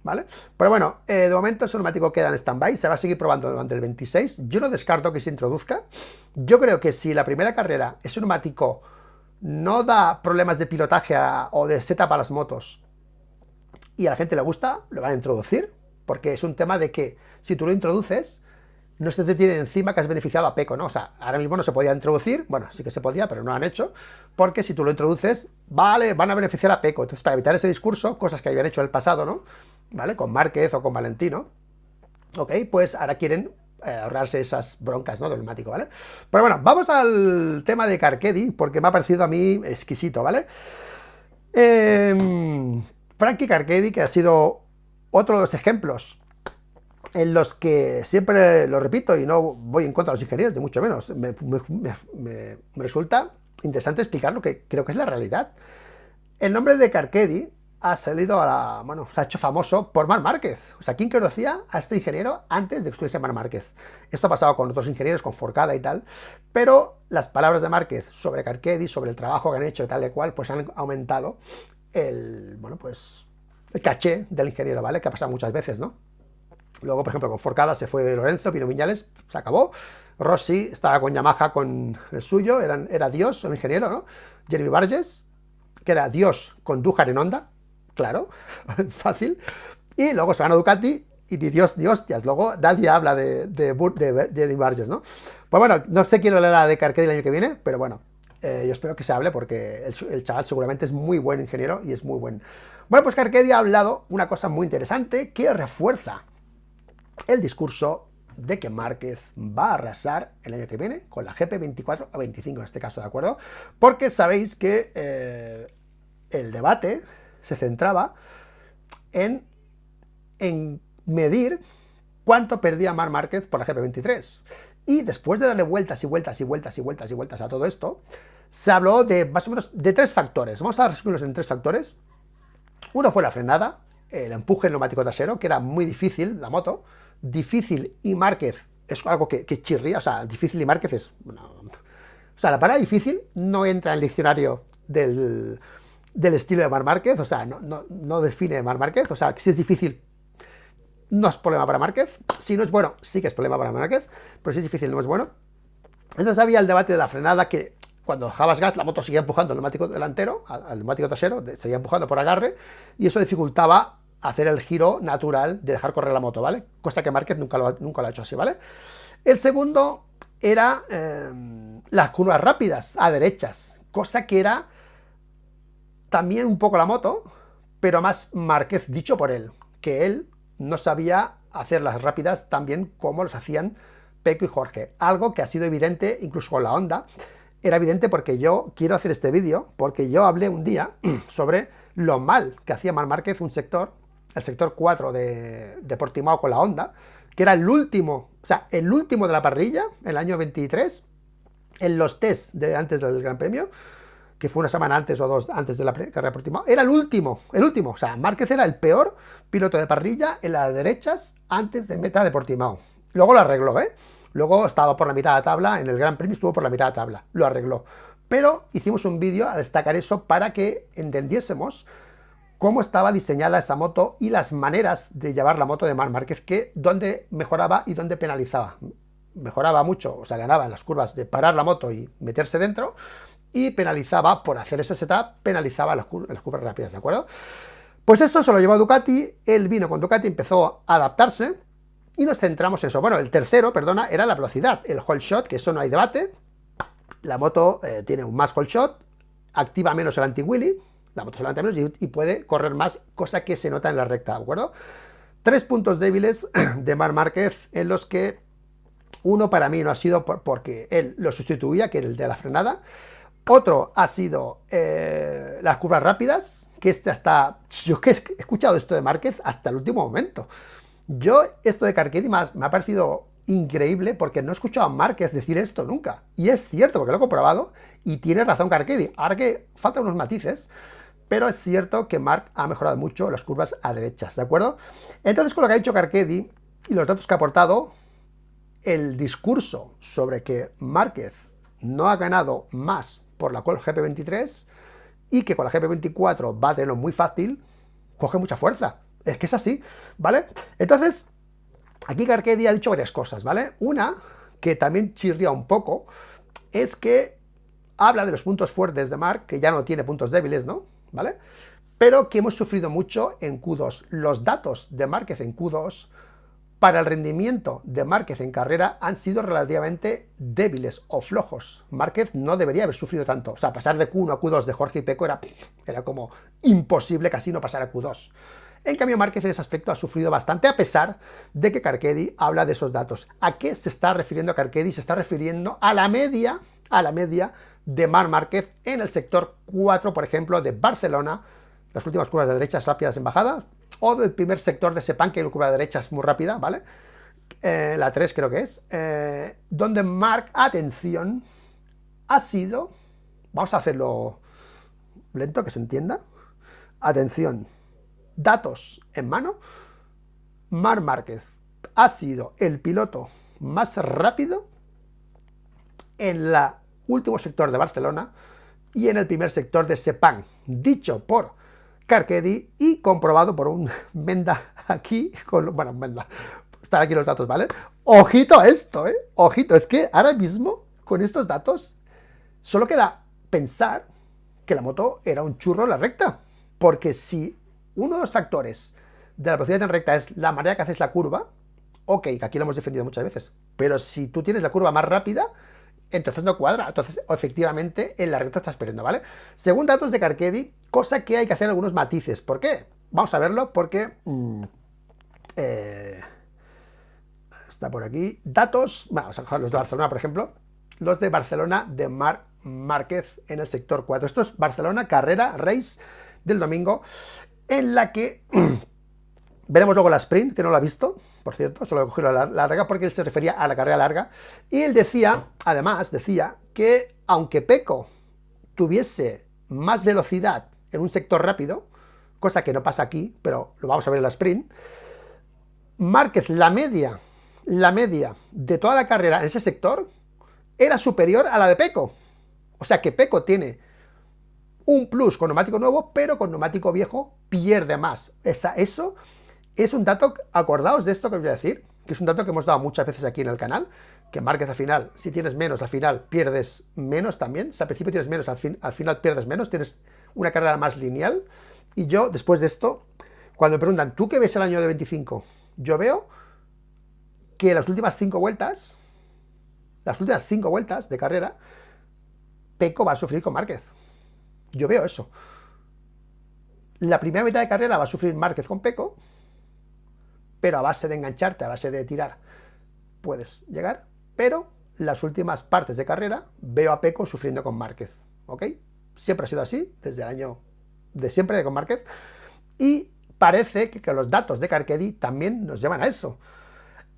¿Vale? Pero bueno, de momento ese neumático queda en stand-by, se va a seguir probando durante el 26. Yo no descarto que se introduzca. Yo creo que si la primera carrera ese neumático no da problemas de pilotaje o de setup a las motos y a la gente le gusta, lo van a introducir. Porque es un tema de que si tú lo introduces, no se te tiene encima que has beneficiado a Pecco, ¿no? O sea, ahora mismo no se podía introducir, bueno, sí que se podía, pero no lo han hecho, porque si tú lo introduces, vale, van a beneficiar a Pecco. Entonces, para evitar ese discurso, cosas que habían hecho en el pasado, ¿no? ¿Vale? Con Márquez o con Valentino, ok, pues ahora quieren ahorrarse esas broncas, ¿no? Del neumático, ¿vale? Pero bueno, vamos al tema de Carchedi, porque me ha parecido a mí exquisito, ¿vale? Frankie Carchedi, que ha sido otro de los ejemplos en los que siempre lo repito y no voy en contra de los ingenieros, ni mucho menos. Me resulta interesante explicar lo que creo que es la realidad. El nombre de Carcetti ha salido bueno, se ha hecho famoso por Marc Márquez. O sea, ¿quién conocía a este ingeniero antes de que estuviese Marc Márquez? Esto ha pasado con otros ingenieros, con Forcada y tal, pero las palabras de Márquez sobre Carcetti, sobre el trabajo que han hecho y tal y cual, pues han aumentado bueno, pues, el caché del ingeniero, ¿vale? Que ha pasado muchas veces, ¿no? Luego, por ejemplo, con Forcada se fue Lorenzo, vino Viñales, se acabó. Rossi estaba con Yamaha con el suyo, era Dios, el ingeniero, ¿no? Jeremy Burgess, que era Dios con Dújar en Honda, claro, fácil. Y luego se van a Ducati y ni Dios ni hostias. Luego nadie habla de Jeremy Burgess, ¿no? Pues bueno, no sé quién hablará de Carcetti el año que viene, pero bueno, yo espero que se hable porque el chaval seguramente es muy buen ingeniero y es muy buen. Bueno, pues Carcetti ha hablado una cosa muy interesante que refuerza el discurso de que Márquez va a arrasar el año que viene con la GP24 a 25 en este caso, ¿de acuerdo? Porque sabéis que el debate se centraba en medir cuánto perdía Marc Márquez por la GP23. Y después de darle vueltas y vueltas y vueltas y vueltas y vueltas a todo esto, se habló de más o menos de 3 factores. Vamos a resumirlos en 3 factores. Uno fue la frenada, el empuje del neumático trasero, que era muy difícil, la moto. Difícil y Márquez es algo que chirría, o sea, difícil y Márquez es... Bueno, o sea, la palabra difícil no entra en el diccionario del estilo de Marc Márquez, o sea, no define Marc Márquez, o sea, si es difícil no es problema para Márquez, si no es bueno, sí que es problema para Márquez, pero si es difícil no es bueno. Entonces había el debate de la frenada que cuando dejabas gas la moto seguía empujando al neumático delantero, al neumático trasero, seguía empujando por agarre y eso dificultaba hacer el giro natural de dejar correr la moto, ¿vale? Cosa que Márquez nunca lo ha hecho así, ¿vale? El segundo era las curvas rápidas a derechas, cosa que era también un poco la moto, pero más Márquez dicho por él, que él no sabía hacer las rápidas tan bien como los hacían Pecco y Jorge, algo que ha sido evidente incluso con la Honda. Era evidente porque yo quiero hacer este vídeo, porque yo hablé un día sobre lo mal que hacía Marc Márquez un sector, el sector 4 de Portimao con la Honda, que era el último, o sea, el último de la parrilla, el año 23, en los test de antes del Gran Premio, que fue una semana antes o 2 antes de la carrera de Portimao, era el último, o sea, Márquez era el peor piloto de parrilla en las derechas antes de meta de Portimao. Luego lo arregló, ¿eh? Luego estaba por la mitad de la tabla, en el Gran Premio estuvo por la mitad de la tabla, lo arregló. Pero hicimos un vídeo a destacar eso para que entendiésemos cómo estaba diseñada esa moto y las maneras de llevar la moto de Marc Márquez, que dónde mejoraba y dónde penalizaba. Mejoraba mucho, o sea, ganaba en las curvas de parar la moto y meterse dentro, y penalizaba, por hacer ese setup, penalizaba las curvas rápidas, ¿de acuerdo? Pues esto se lo llevó a Ducati, él vino con Ducati, empezó a adaptarse, y nos centramos en eso. Bueno, el tercero, perdona, era la velocidad, el whole shot, que eso no hay debate. La moto tiene un más whole shot, activa menos el anti-wheelie, la moto se levanta menos y puede correr más, cosa que se nota en la recta, ¿de acuerdo? 3 puntos débiles de Marc Márquez en los que uno para mí no ha sido porque él lo sustituía, que era el de la frenada. Otro ha sido las curvas rápidas, que yo que he escuchado esto de Márquez hasta el último momento. Yo esto de Carcetti me ha parecido increíble porque no he escuchado a Márquez decir esto nunca. Y es cierto, porque lo he comprobado y tiene razón Carcetti. Ahora que faltan unos matices, pero es cierto que Marc ha mejorado mucho las curvas a derechas, ¿de acuerdo? Entonces, con lo que ha dicho Carcetti y los datos que ha aportado, el discurso sobre que Márquez no ha ganado más por la GP23 y que con la GP24 va a tenerlo muy fácil, coge mucha fuerza. Es que es así, ¿vale? Entonces, aquí Carcetti ha dicho varias cosas, ¿vale? Una, que también chirría un poco, es que habla de los puntos fuertes de Marc, que ya no tiene puntos débiles, ¿no? ¿Vale? Pero que hemos sufrido mucho en Q2. Los datos de Márquez en Q2 para el rendimiento de Márquez en carrera han sido relativamente débiles o flojos. Márquez no debería haber sufrido tanto. O sea, pasar de Q1 a Q2 de Jorge y Pecco era como imposible casi no pasar a Q2. En cambio, Márquez en ese aspecto ha sufrido bastante, a pesar de que Carcetti habla de esos datos. ¿A qué se está refiriendo Carcetti? Se está refiriendo a la media de Marc Márquez en el sector 4, por ejemplo, de Barcelona, las últimas curvas de derechas rápidas en bajadas, o del primer sector de Sepang, que en la curva derecha es muy rápida, ¿vale? La 3 creo que es, donde Mark, atención, ha sido, vamos a hacerlo lento, que se entienda, atención, datos en mano, Marc Márquez ha sido el piloto más rápido en el último sector de Barcelona y en el primer sector de Sepang, dicho por Carquedi y comprobado por un Menda aquí, bueno, Menda, están aquí los datos, ¿vale? Ojito a esto, ojito, es que ahora mismo, con estos datos, solo queda pensar que la moto era un churro en la recta, porque si uno de los factores de la velocidad en recta es la manera que haces la curva, ok, que aquí lo hemos defendido muchas veces, pero si tú tienes la curva más rápida, entonces no cuadra, entonces efectivamente en la recta estás perdiendo, ¿vale? Según datos de Carquedi, cosa que hay que hacer algunos matices. ¿Por qué? Vamos a verlo porque está por aquí. Datos, bueno, vamos a coger los de Barcelona, por ejemplo, los de Barcelona de Marc Márquez en el sector 4. Esto es Barcelona, carrera, race del domingo, en la que veremos luego la sprint, que no la ha visto, por cierto, solo he cogido la larga porque él se refería a la carrera larga. Y él decía, además, decía que aunque Pecco tuviese más velocidad en un sector rápido, cosa que no pasa aquí, pero lo vamos a ver en la sprint, Márquez, la media de toda la carrera en ese sector era superior a la de Pecco. O sea que Pecco tiene un plus con neumático nuevo, pero con neumático viejo pierde más. Eso es un dato, acordaos de esto que os voy a decir, que es un dato que hemos dado muchas veces aquí en el canal, que Márquez al final, si tienes menos, al final pierdes menos también. O sea, al principio tienes menos, al final pierdes menos, tienes una carrera más lineal. Y yo, después de esto, cuando me preguntan, ¿tú qué ves el año de 25? Yo veo que las últimas 5 vueltas de carrera, Pecco va a sufrir con Márquez. Yo veo eso. La primera mitad de carrera va a sufrir Márquez con Pecco, pero a base de engancharte, a base de tirar, puedes llegar, pero las últimas partes de carrera veo a Pecco sufriendo con Márquez, ¿ok? Siempre ha sido así, desde el año de siempre con Márquez, y parece que los datos de Carquedi también nos llevan a eso,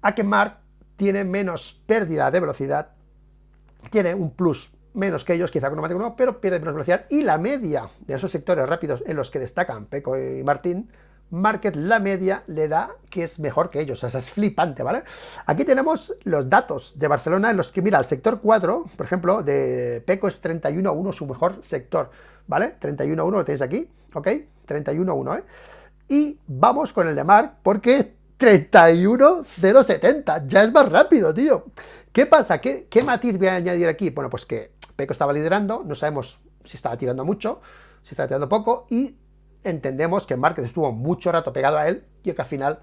a que Marc tiene menos pérdida de velocidad, tiene un plus menos que ellos, quizá con neumático nuevo, pero pierde menos velocidad, y la media de esos sectores rápidos en los que destacan Pecco y Martín, Márquez la media le da que es mejor que ellos. O sea, es flipante, ¿vale? Aquí tenemos los datos de Barcelona en los que, mira, el sector 4, por ejemplo, de Pecco es 31.1, su mejor sector, ¿vale? 31.1 lo tenéis aquí, ¿ok? 31.1, ¿eh? Y vamos con el de Marc, porque 31.070, ya es más rápido, tío. ¿Qué pasa? ¿Qué matiz voy a añadir aquí? Bueno, pues que Pecco estaba liderando, no sabemos si estaba tirando mucho, si estaba tirando poco, y entendemos que Márquez estuvo mucho rato pegado a él y que al final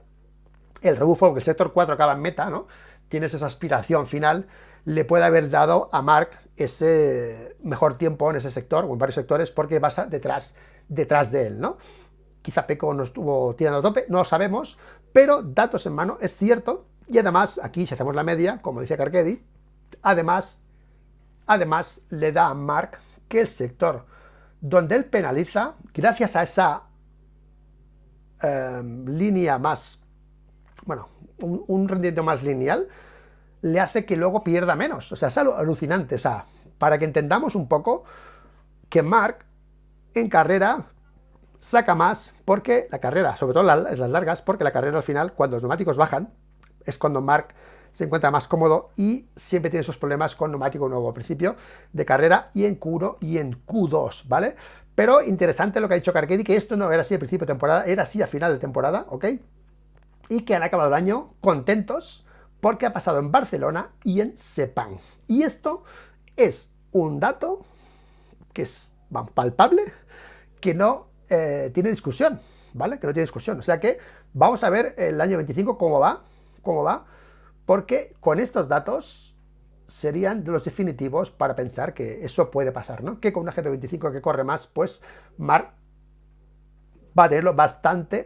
el rebufo, porque el sector 4 acaba en meta, ¿no? Tienes esa aspiración final, le puede haber dado a Marc ese mejor tiempo en ese sector o en varios sectores porque vas detrás de él, ¿no? Quizá Pecco no estuvo tirando a tope, no lo sabemos, pero datos en mano, es cierto, y además, aquí si hacemos la media, como decía Carquedi, además le da a Marc que el sector donde él penaliza, gracias a esa línea más, bueno, un rendimiento más lineal, le hace que luego pierda menos. O sea, es alucinante. O sea, para que entendamos un poco que Marc en carrera saca más, porque la carrera, sobre todo las largas, porque la carrera al final, cuando los neumáticos bajan, es cuando Marc se encuentra más cómodo y siempre tiene esos problemas con neumático nuevo al principio de carrera y en Q1 y en Q2, ¿vale? Pero interesante lo que ha dicho Carquedi, que esto no era así al principio de temporada, era así a final de temporada, ¿ok? Y que han acabado el año contentos porque ha pasado en Barcelona y en Sepang. Y esto es un dato que es palpable, que no tiene discusión, ¿vale? Que no tiene discusión. O sea que vamos a ver el año 25 cómo va, porque con estos datos serían de los definitivos para pensar que eso puede pasar, ¿no? Que con una GP25 que corre más, pues Marc va a tenerlo bastante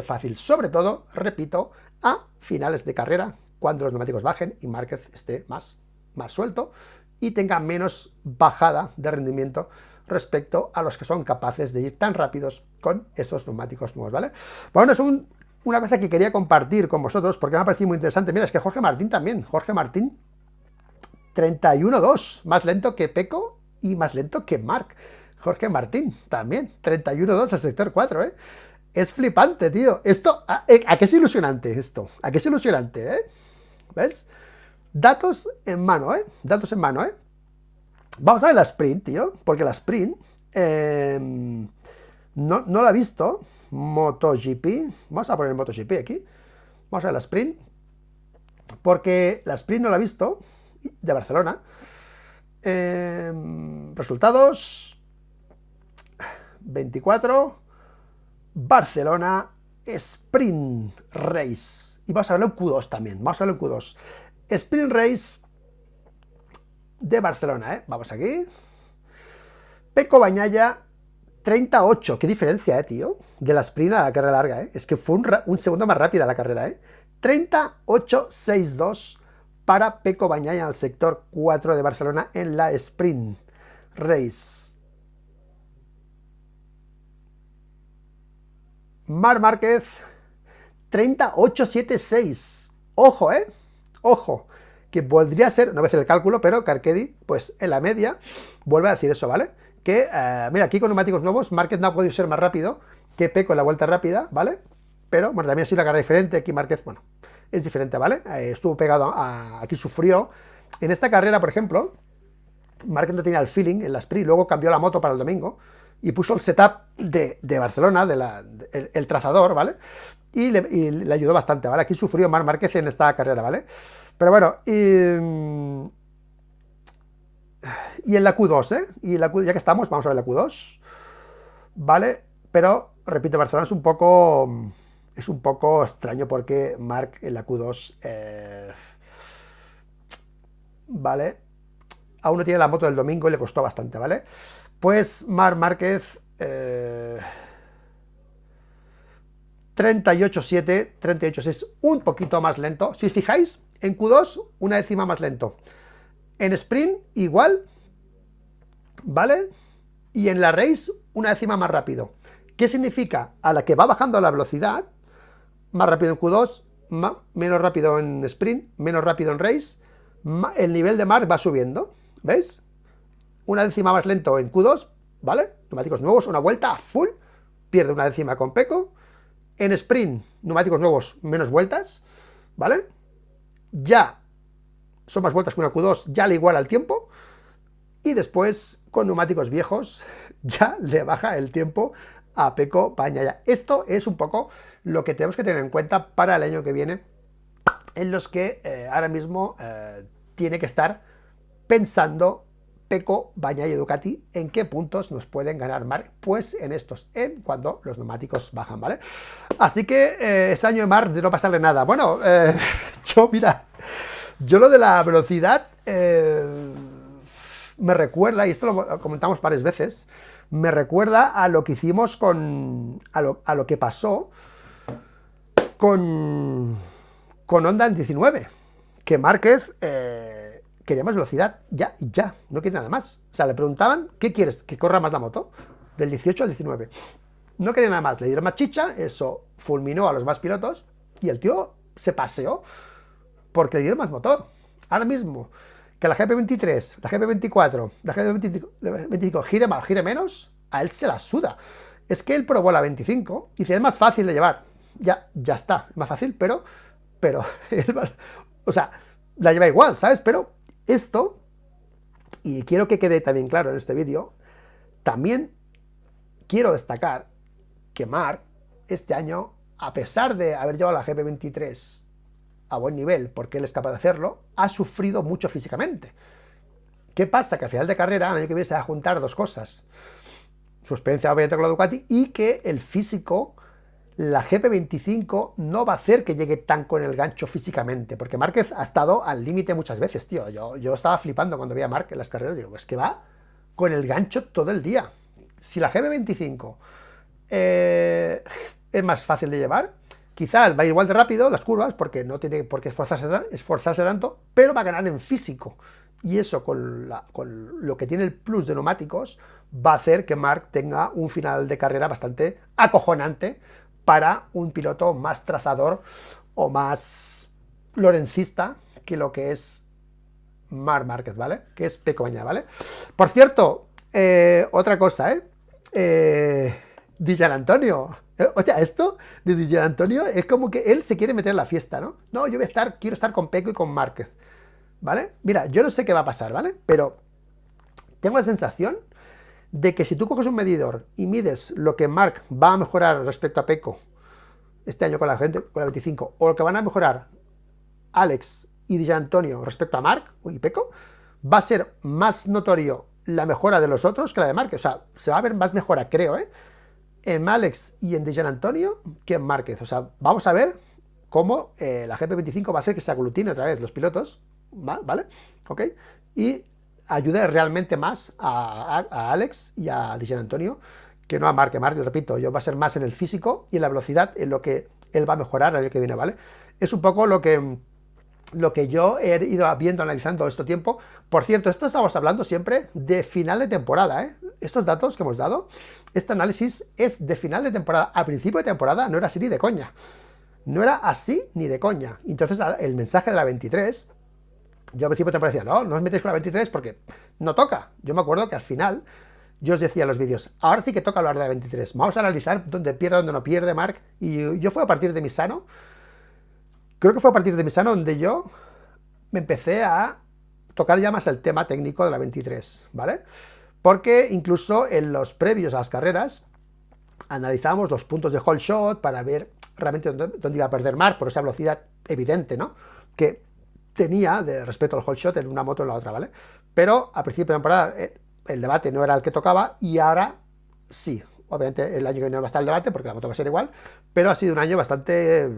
fácil. Sobre todo, repito, a finales de carrera, cuando los neumáticos bajen y Márquez esté más suelto y tenga menos bajada de rendimiento respecto a los que son capaces de ir tan rápidos con esos neumáticos nuevos, ¿vale? Bueno, es una cosa que quería compartir con vosotros porque me ha parecido muy interesante. Mira, es que Jorge Martín también, Jorge Martín 31.2, más lento que Pecco y más lento que Marc. Jorge Martín también, 31.2 al sector 4, ¿eh? Es flipante, tío. Esto, ¿a qué es ilusionante esto? ¿A qué es ilusionante, eh? ¿Ves? Datos en mano, ¿eh? Datos en mano, ¿eh? Vamos a ver la sprint, tío, porque la sprint no la he visto. MotoGP, vamos a poner MotoGP aquí. Vamos a ver la sprint, porque la sprint no la he visto, de Barcelona. Resultados 24, Barcelona Sprint Race. Y vamos a verlo en Q2 también, vamos a verlo en Q2. Sprint Race de Barcelona, ¿eh? Vamos aquí. Pecco Bagnaia 38, qué diferencia, tío, de la sprint a la carrera larga, ¿eh? Es que fue un segundo más rápida la carrera, ¿eh? 38.62 para Pecco Bagnaia al sector 4 de Barcelona en la Sprint Race. Marc Márquez 38.76. Ojo, ojo, que podría ser, no voy a hacer el cálculo, pero Carchedi, pues en la media, vuelve a decir eso, ¿vale? Que, mira, aquí con neumáticos nuevos, Márquez no ha podido ser más rápido que Pecco en la vuelta rápida, ¿vale? Pero, bueno, también ha sido la carrera diferente, aquí Márquez, bueno, es diferente, ¿vale? Estuvo pegado aquí sufrió. En esta carrera, por ejemplo, Márquez no tenía el feeling en la sprint, luego cambió la moto para el domingo y puso el setup de Barcelona, el trazador, ¿vale? Y le ayudó bastante, ¿vale? Aquí sufrió Marc Márquez en esta carrera, ¿vale? Pero bueno, y en la Q2, ¿eh? Y ya que estamos, vamos a ver la Q2, ¿vale? Pero, repito, Barcelona es un poco extraño porque Marc en la Q2, ¿vale? Aún no tiene la moto del domingo y le costó bastante, ¿vale? Pues Marc Márquez 38.7, 38.6, un poquito más lento. Si os fijáis, en Q2 una décima más lento. En sprint igual, ¿vale? Y en la race una décima más rápido. ¿Qué significa? A la que va bajando la velocidad, más rápido en Q2, menos rápido en sprint, menos rápido en race, el nivel de Marc va subiendo, ¿veis? Una décima más lento en Q2, ¿vale? Neumáticos nuevos, una vuelta a full, pierde una décima con Pecco. En sprint, neumáticos nuevos, menos vueltas, ¿vale? Ya son más vueltas que una Q2, ya le iguala el tiempo. Y después, con neumáticos viejos, ya le baja el tiempo a Pecco Bagnaia. Esto es un poco lo que tenemos que tener en cuenta para el año que viene, en los que ahora mismo tiene que estar pensando Pecco Bagnaia y Ducati en qué puntos nos pueden ganar Marc, pues en estos, cuando los neumáticos bajan, ¿vale? Así que ese año de Marc de no pasarle nada. Bueno, yo lo de la velocidad me recuerda, y esto lo comentamos varias veces, me recuerda a lo que hicimos a lo que pasó con Honda en 19, que Márquez quería más velocidad, ya, no quiere nada más. O sea, le preguntaban, ¿qué quieres? Que corra más la moto, del 18 al 19. No quería nada más, le dieron más chicha, eso fulminó a los más pilotos, y el tío se paseó porque le dieron más motor. Ahora mismo, que la GP23, la GP24, la GP25 gire más, gire menos, a él se la suda. Es que él probó la 25 y dice, es más fácil de llevar. Ya está, es más fácil, pero o sea, la lleva igual, ¿sabes? Pero esto, y quiero que quede también claro en este vídeo, también quiero destacar que Marc este año, a pesar de haber llevado la GP23 a buen nivel, porque él es capaz de hacerlo, ha sufrido mucho físicamente. ¿Qué pasa? Que al final de carrera, el año que viene, se va a juntar dos cosas. Su experiencia obviamente con la Ducati y que el físico, la GP25 no va a hacer que llegue tan con el gancho físicamente, porque Márquez ha estado al límite muchas veces, tío. Yo estaba flipando cuando veía a Marc en las carreras, digo, es que va con el gancho todo el día. Si la GP25 es más fácil de llevar, quizás va igual de rápido las curvas, porque no tiene por qué esforzarse tanto, pero va a ganar en físico. Y eso con lo que tiene el plus de neumáticos va a hacer que Marc tenga un final de carrera bastante acojonante para un piloto más trazador o más lorencista que lo que es Marc Márquez, ¿vale? Que es Pecco Bagnaia, ¿vale? Por cierto, otra cosa, Di Giannantonio. O sea, esto de Di Giannantonio es como que él se quiere meter en la fiesta, ¿no? No, yo quiero estar con Pecco y con Márquez, ¿vale? Mira, yo no sé qué va a pasar, ¿vale? Pero tengo la sensación de que si tú coges un medidor y mides lo que Marc va a mejorar respecto a Pecco este año con la 25, o lo que van a mejorar Alex y Di Giannantonio respecto a Marc y Pecco, va a ser más notorio la mejora de los otros que la de Marc. O sea, se va a ver más mejora, creo, en Alex y en Di Giannantonio que en Márquez. O sea, vamos a ver cómo la GP25 va a hacer que se aglutine otra vez los pilotos, ¿vale? ¿Ok? Y ayude realmente más a Alex y a Di Giannantonio que no a Marc. Marc, repito, yo va a ser más en el físico y en la velocidad, en lo que él va a mejorar el año que viene, ¿vale? Es un poco lo que yo he ido viendo, analizando este tiempo. Por cierto, esto estamos hablando siempre de final de temporada, ¿eh? Estos datos que hemos dado, este análisis es de final de temporada. A principio de temporada no era así ni de coña. No era así ni de coña. Entonces el mensaje de la 23, yo al principio de temporada decía, no os metéis con la 23 porque no toca. Yo me acuerdo que al final yo os decía en los vídeos, ahora sí que toca hablar de la 23. Vamos a analizar dónde pierde, dónde no pierde Marc. Y yo fue a partir de Misano. Creo que fue a partir de Misano donde yo me empecé a tocar ya más el tema técnico de la 23, ¿vale? Porque incluso en los previos a las carreras analizábamos los puntos de whole shot para ver realmente dónde iba a perder Marc por esa velocidad evidente, ¿no? Que tenía de respecto al whole shot en una moto en la otra, ¿vale? Pero a principio de temporada el debate no era el que tocaba y ahora sí. Obviamente el año que viene no va a estar el debate porque la moto va a ser igual, pero ha sido un año bastante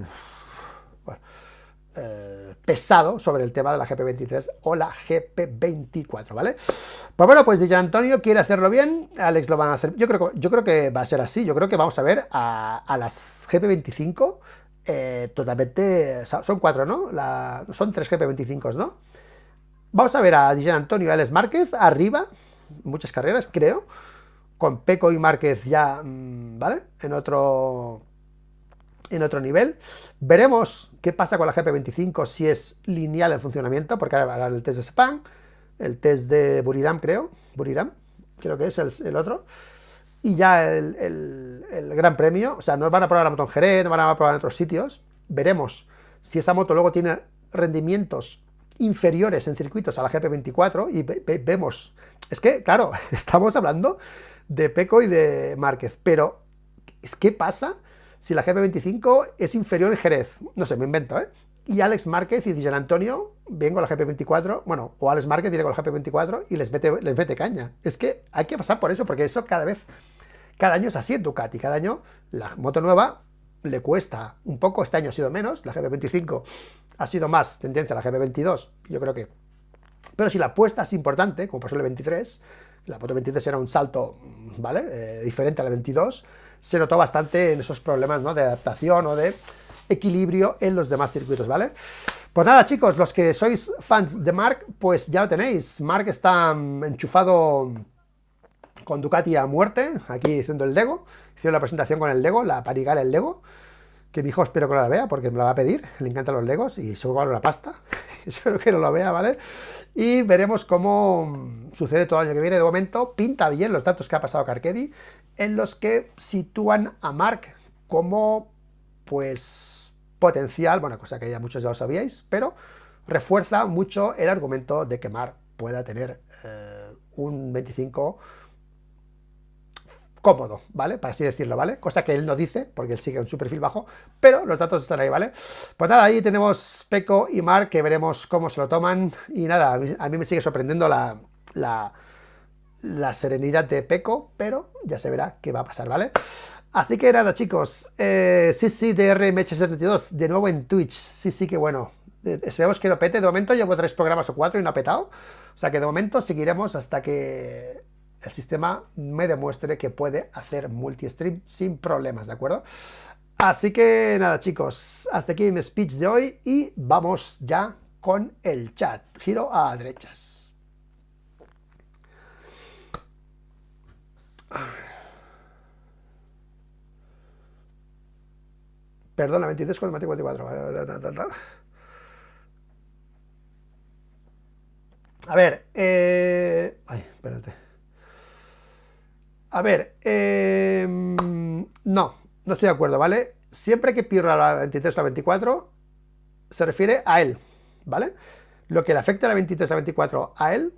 pesado sobre el tema de la GP23 o la GP24, ¿vale? Pues bueno, pues Di Giannantonio quiere hacerlo bien, Alex lo van a hacer, yo creo que va a ser así, yo creo que vamos a ver a las GP25 totalmente, son 4, ¿no? Son 3 GP25, ¿no? Vamos a ver a Di Giannantonio y a Alex Márquez arriba, muchas carreras, creo, con Pecco y Márquez ya, ¿vale? En otro nivel. Veremos qué pasa con la GP25, si es lineal el funcionamiento, porque ahora el test de Sepang, el test de Buriram, creo que es el otro, y ya el Gran Premio. O sea, no van a probar la moto en Jerez, no van a probar en otros sitios. Veremos si esa moto luego tiene rendimientos inferiores en circuitos a la GP24 y vemos. Es que, claro, estamos hablando de Pecco y de Márquez, pero ¿qué pasa si la GP25 es inferior en Jerez? No sé, me invento, Y Alex Márquez y Di Giannantonio vienen con la GP24, bueno, o Alex Márquez viene con la GP24 y les mete caña. Es que hay que pasar por eso, porque eso cada año es así en Ducati. Cada año la moto nueva le cuesta un poco, este año ha sido menos, la GP25 ha sido más tendencia a la GP22, yo creo que. Pero si la apuesta es importante, como pasó en el 23, la moto 23 era un salto, ¿vale? Diferente a la 22, se notó bastante en esos problemas, ¿no? De adaptación o de equilibrio en los demás circuitos, ¿vale? Pues nada, chicos, los que sois fans de Marc, pues ya lo tenéis. Marc está enchufado con Ducati a muerte, aquí haciendo el Lego. Hicieron la presentación con el Lego, la Panigale el Lego, que mi hijo espero que no la vea porque me la va a pedir, le encantan los Legos y seguro vale una pasta. Espero que no lo vea, ¿vale? Y veremos cómo sucede todo el año que viene. De momento pinta bien los datos que ha pasado Carchedi, en los que sitúan a Marc como, pues, potencial, bueno, cosa que ya muchos ya lo sabíais, pero refuerza mucho el argumento de que Marc pueda tener un 25 cómodo, ¿vale? Para así decirlo, ¿vale? Cosa que él no dice, porque él sigue en su perfil bajo, pero los datos están ahí, ¿vale? Pues nada, ahí tenemos Pecco y Marc, que veremos cómo se lo toman, y nada, a mí me sigue sorprendiendo la serenidad de Pecco, pero ya se verá qué va a pasar, ¿vale? Así que nada, chicos, sí, DRMH72, de nuevo en Twitch, sí, que bueno, esperemos que lo pete. De momento llevo 3 programas o 4 y no ha petado, o sea que de momento seguiremos hasta que el sistema me demuestre que puede hacer multi-stream sin problemas, ¿de acuerdo? Así que nada, chicos, hasta aquí mi speech de hoy y vamos ya con el chat. Giro a derechas. Perdón, la 23 con neumático 24. A ver, ay, espérate. A ver, no estoy de acuerdo, ¿vale? Siempre que pierda la 23 o la 24, se refiere a él, ¿vale? Lo que le afecta a la 23 o la 24 a él,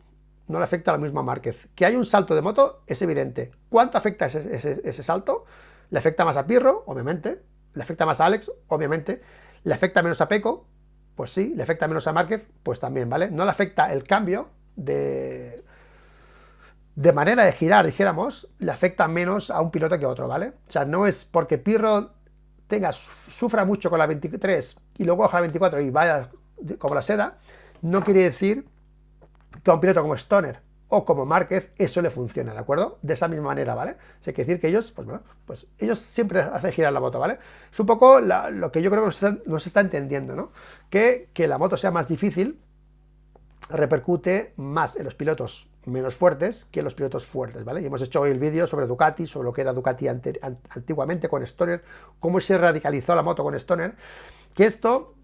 no le afecta a la misma Márquez. Que hay un salto de moto es evidente. ¿Cuánto afecta ese salto? Le afecta más a Pirro, obviamente. Le afecta más a Alex, obviamente. Le afecta menos a Pecco, pues sí. Le afecta menos a Márquez, pues también, ¿vale? No le afecta el cambio de manera de girar, dijéramos, le afecta menos a un piloto que a otro, ¿vale? O sea, no es porque Pirro sufra mucho con la 23 y luego coja la 24 y vaya como la seda, no quiere decir que a un piloto como Stoner o como Márquez eso le funciona, ¿de acuerdo? De esa misma manera, ¿vale? O sea, quiere decir que ellos, pues bueno, pues ellos siempre hacen girar la moto, ¿vale? Es un poco lo que yo creo que nos está entendiendo, ¿no? Que la moto sea más difícil repercute más en los pilotos menos fuertes que en los pilotos fuertes, ¿vale? Y hemos hecho hoy el vídeo sobre Ducati, sobre lo que era Ducati antiguamente con Stoner, cómo se radicalizó la moto con Stoner, que esto,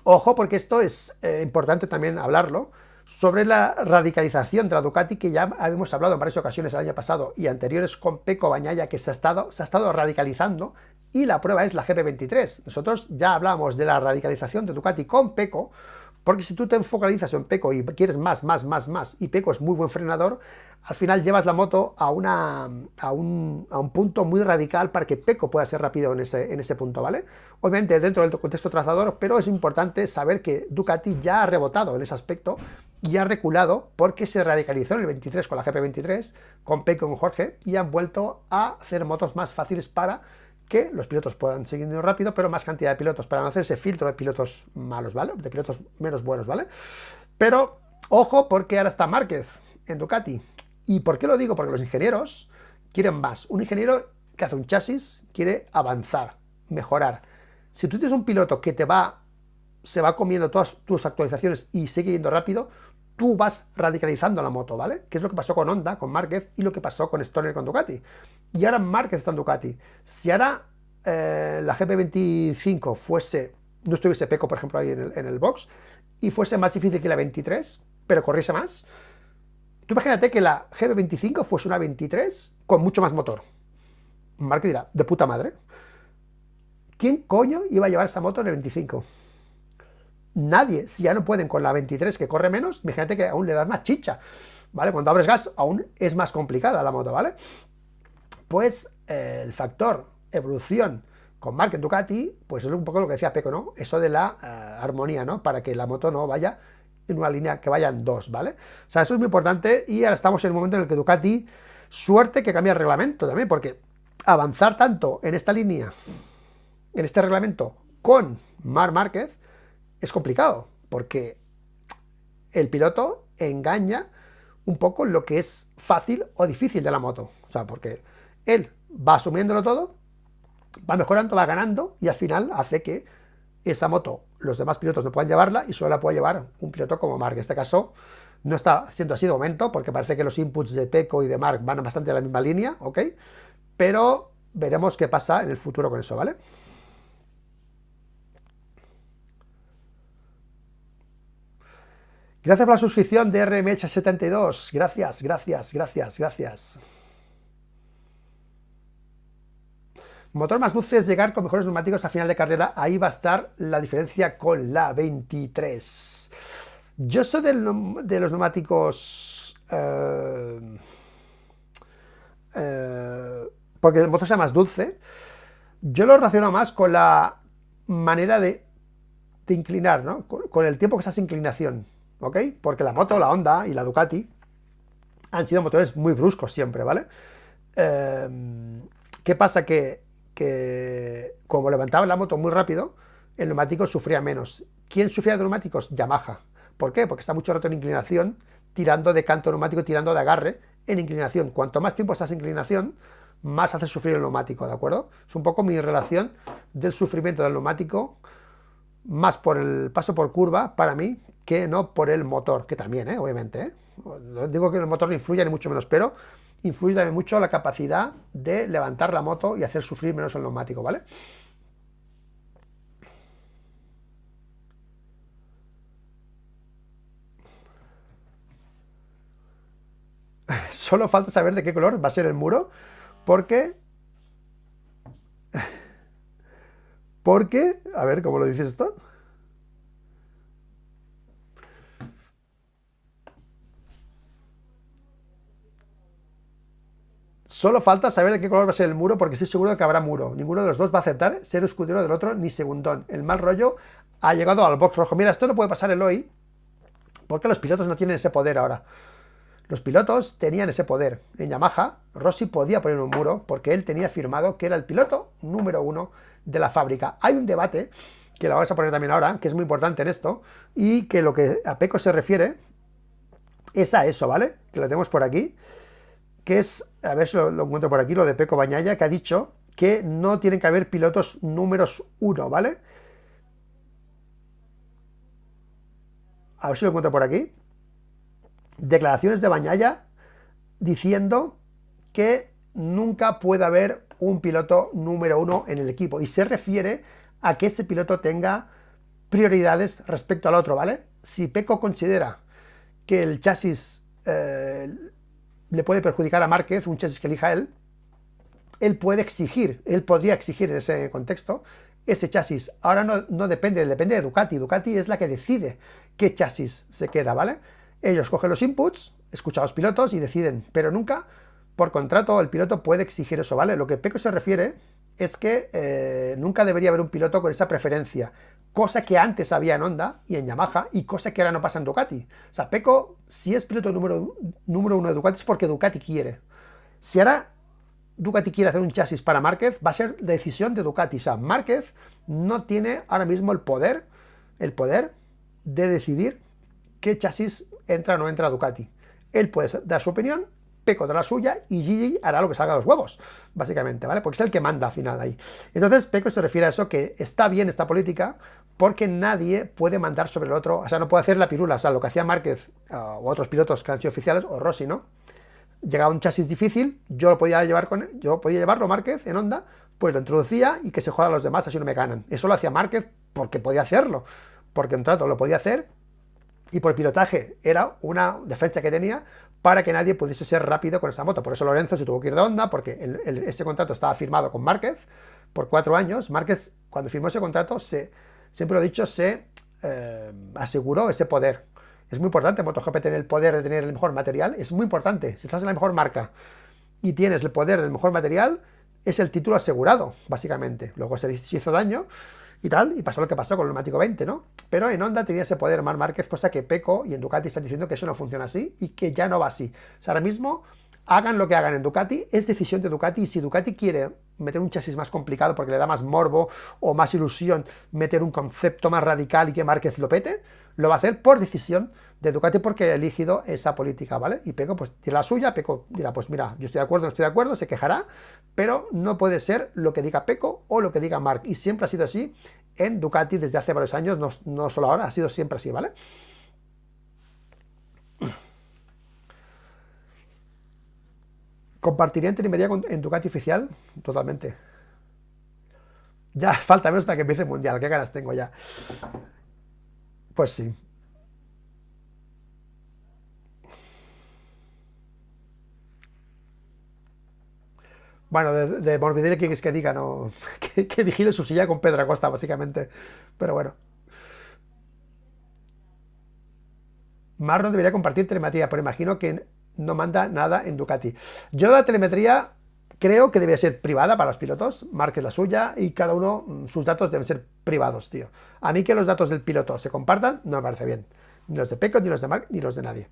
ojo, porque esto es importante también hablarlo, sobre la radicalización de la Ducati, que ya habíamos hablado en varias ocasiones el año pasado y anteriores con Pecco Bagnaia, que se ha estado radicalizando, y la prueba es la GP23. Nosotros ya hablamos de la radicalización de Ducati con Pecco, porque si tú te focalizas en Pecco y quieres más, y Pecco es muy buen frenador, al final llevas la moto a un punto muy radical para que Pecco pueda ser rápido en ese punto, ¿vale? Obviamente dentro del contexto trazador, pero es importante saber que Ducati ya ha rebotado en ese aspecto y ha reculado porque se radicalizó en el 23 con la GP23, con Pecco y con Jorge, y han vuelto a hacer motos más fáciles para que los pilotos puedan seguir rápido, pero más cantidad de pilotos, para no hacer ese filtro de pilotos malos, ¿vale? De pilotos menos buenos, ¿vale? Pero, ojo, porque ahora está Márquez en Ducati. ¿Y por qué lo digo? Porque los ingenieros quieren más. Un ingeniero que hace un chasis quiere avanzar, mejorar. Si tú tienes un piloto que se va comiendo todas tus actualizaciones y sigue yendo rápido, tú vas radicalizando la moto, ¿vale? Que es lo que pasó con Honda, con Márquez, y lo que pasó con Stoner con Ducati. Y ahora Márquez está en Ducati. Si ahora la GP25 no estuviese Pecco, por ejemplo, ahí en el box, y fuese más difícil que la 23, pero corriese más, tú imagínate que la GP25 fuese una 23 con mucho más motor. Márquez dirá, de puta madre. ¿Quién coño iba a llevar esa moto en el 25? Nadie. Si ya no pueden con la 23 que corre menos, imagínate que aún le das más chicha, ¿vale? Cuando abres gas aún es más complicada la moto, ¿vale? Pues el factor evolución con Márquez Ducati, pues es un poco lo que decía Pecco, ¿no? Eso de la armonía, ¿no? Para que la moto no vaya en una línea, que vayan dos, ¿vale? O sea, eso es muy importante y ahora estamos en el momento en el que Ducati, suerte que cambia el reglamento también, porque avanzar tanto en esta línea, en este reglamento, con Marc Márquez, es complicado, porque el piloto engaña un poco lo que es fácil o difícil de la moto. O sea, porque él va asumiéndolo todo, va mejorando, va ganando y al final hace que esa moto los demás pilotos no puedan llevarla y solo la puede llevar un piloto como Marc. En este caso no está siendo así de momento, porque parece que los inputs de Pecco y de Marc van bastante en la misma línea, ¿ok? Pero veremos qué pasa en el futuro con eso, ¿vale? Gracias por la suscripción de RMH72. Gracias. Motor más dulce es llegar con mejores neumáticos a final de carrera. Ahí va a estar la diferencia con la 23. Yo soy de los neumáticos... porque el motor sea más dulce. Yo lo relaciono más con la manera de inclinar, ¿no? Con el tiempo que estás en inclinación, ¿ok? Porque la moto, la Honda y la Ducati han sido motores muy bruscos siempre, ¿vale? ¿Qué pasa? Que como levantaba la moto muy rápido, el neumático sufría menos. ¿Quién sufría de neumáticos? Yamaha. ¿Por qué? Porque está mucho rato en inclinación, tirando de canto neumático, tirando de agarre en inclinación. Cuanto más tiempo estás en inclinación, más hace sufrir el neumático, ¿de acuerdo? Es un poco mi relación del sufrimiento del neumático, más por el paso por curva, para mí, que no por el motor, que también, obviamente. No digo que el motor no influya, ni mucho menos, pero influye también mucho la capacidad de levantar la moto y hacer sufrir menos el neumático, ¿vale? Solo falta saber de qué color va a ser el muro, porque... Porque... A ver, ¿cómo lo dices esto? Solo falta saber de qué color va a ser el muro, porque estoy seguro de que habrá muro. Ninguno de los dos va a aceptar ser escudero del otro ni segundón. El mal rollo ha llegado al box rojo. Mira, esto no puede pasar el hoy, porque los pilotos no tienen ese poder ahora. Los pilotos tenían ese poder. En Yamaha, Rossi podía poner un muro porque él tenía firmado que era el piloto número 1 de la fábrica. Hay un debate, que lo vamos a poner también ahora, que es muy importante en esto, y que lo que a Pecco se refiere es a eso, ¿vale? Que lo tenemos por aquí, que es, a ver si lo encuentro por aquí, lo de Pecco Bagnaia, que ha dicho que no tienen que haber pilotos números 1, ¿vale? A ver si lo encuentro por aquí. Declaraciones de Bagnaia diciendo que nunca puede haber un piloto número 1 en el equipo, y se refiere a que ese piloto tenga prioridades respecto al otro, ¿vale? Si Pecco considera que el chasis le puede perjudicar a Márquez, un chasis que elija él puede exigir, él podría exigir en ese contexto ese chasis. Ahora no depende, depende de Ducati. Ducati es la que decide qué chasis se queda, ¿vale? Ellos cogen los inputs, escuchan a los pilotos y deciden, pero nunca por contrato el piloto puede exigir eso, ¿vale? Lo que Pecco se refiere es que nunca debería haber un piloto con esa preferencia, cosa que antes había en Honda y en Yamaha, y cosa que ahora no pasa en Ducati. O sea, Pecco, si es piloto número 1 de Ducati, es porque Ducati quiere. Si ahora Ducati quiere hacer un chasis para Márquez, va a ser decisión de Ducati. O sea, Márquez no tiene ahora mismo el poder de decidir qué chasis entra o no entra a Ducati. Él puede dar su opinión, Pecco dará la suya y Gigi hará lo que salga de los huevos, básicamente, ¿vale? Porque es el que manda al final ahí. Entonces, Pecco se refiere a eso, que está bien esta política porque nadie puede mandar sobre el otro, o sea, no puede hacer la pirula, o sea, lo que hacía Márquez o otros pilotos que han sido oficiales, o Rossi, ¿no? Llegaba un chasis difícil, yo podía llevarlo Márquez en Honda, pues lo introducía y que se jodan los demás, así no me ganan. Eso lo hacía Márquez porque podía hacerlo, porque en trato lo podía hacer, y por pilotaje era una defensa que tenía para que nadie pudiese ser rápido con esa moto. Por eso Lorenzo se tuvo que ir de Honda, porque ese contrato estaba firmado con Márquez por 4 años. Márquez, cuando firmó ese contrato, siempre lo he dicho, se aseguró ese poder. Es muy importante en MotoGP tener el poder de tener el mejor material, es muy importante. Si estás en la mejor marca y tienes el poder del mejor material, es el título asegurado, básicamente. Luego se hizo daño y tal, y pasó lo que pasó con el neumático 20, ¿no? Pero en Honda tenía ese poder Marc Márquez, cosa que Pecco y en Ducati están diciendo que eso no funciona así y que ya no va así. O sea, ahora mismo, hagan lo que hagan en Ducati, es decisión de Ducati, y si Ducati quiere meter un chasis más complicado porque le da más morbo o más ilusión, meter un concepto más radical y que Márquez lo pete, lo va a hacer por decisión de Ducati porque ha elegido esa política, ¿vale? Y Pecco pues dirá la suya, Pecco dirá, pues mira, yo estoy de acuerdo, no estoy de acuerdo, se quejará, pero no puede ser lo que diga Pecco o lo que diga Marc, y siempre ha sido así en Ducati desde hace varios años, no solo ahora, ha sido siempre así, ¿vale? ¿Compartiría en Trimedia en Ducati oficial? Totalmente. Ya falta menos para que empiece el mundial, qué ganas tengo ya. Pues sí. Bueno, de Morbidelli que es que diga, no, que vigile su silla con Pedro Acosta, básicamente. Pero bueno, Mar no debería compartir telemetría, pero imagino que no manda nada en Ducati. Yo la telemetría creo que debería ser privada para los pilotos, Mark es la suya y cada uno sus datos deben ser privados, tío. A mí que los datos del piloto se compartan no me parece bien. Ni los de Pecco, ni los de Mark, ni los de nadie.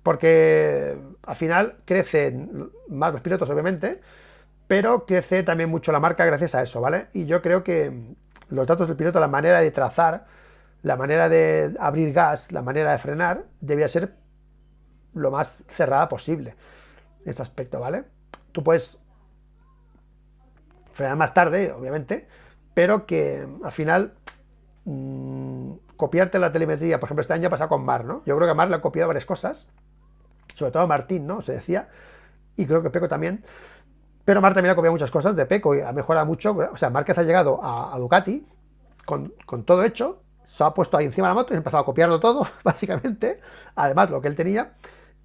Porque al final crecen más los pilotos, obviamente, pero crece también mucho la marca gracias a eso, ¿vale? Y yo creo que los datos del piloto, la manera de trazar, la manera de abrir gas, la manera de frenar, debía ser lo más cerrada posible en este aspecto, ¿vale? Tú puedes frenar más tarde, obviamente, pero que al final copiarte la telemetría, por ejemplo, este año ha pasado con Mar, ¿no? Yo creo que a Mar le ha copiado varias cosas, sobre todo a Martín, ¿no? Se decía, y creo que Pecco también, pero Mar también ha copiado muchas cosas de Pecco y ha mejorado mucho. O sea, Márquez ha llegado a Ducati con todo hecho, se ha puesto ahí encima de la moto y ha empezado a copiarlo todo, básicamente, además lo que él tenía,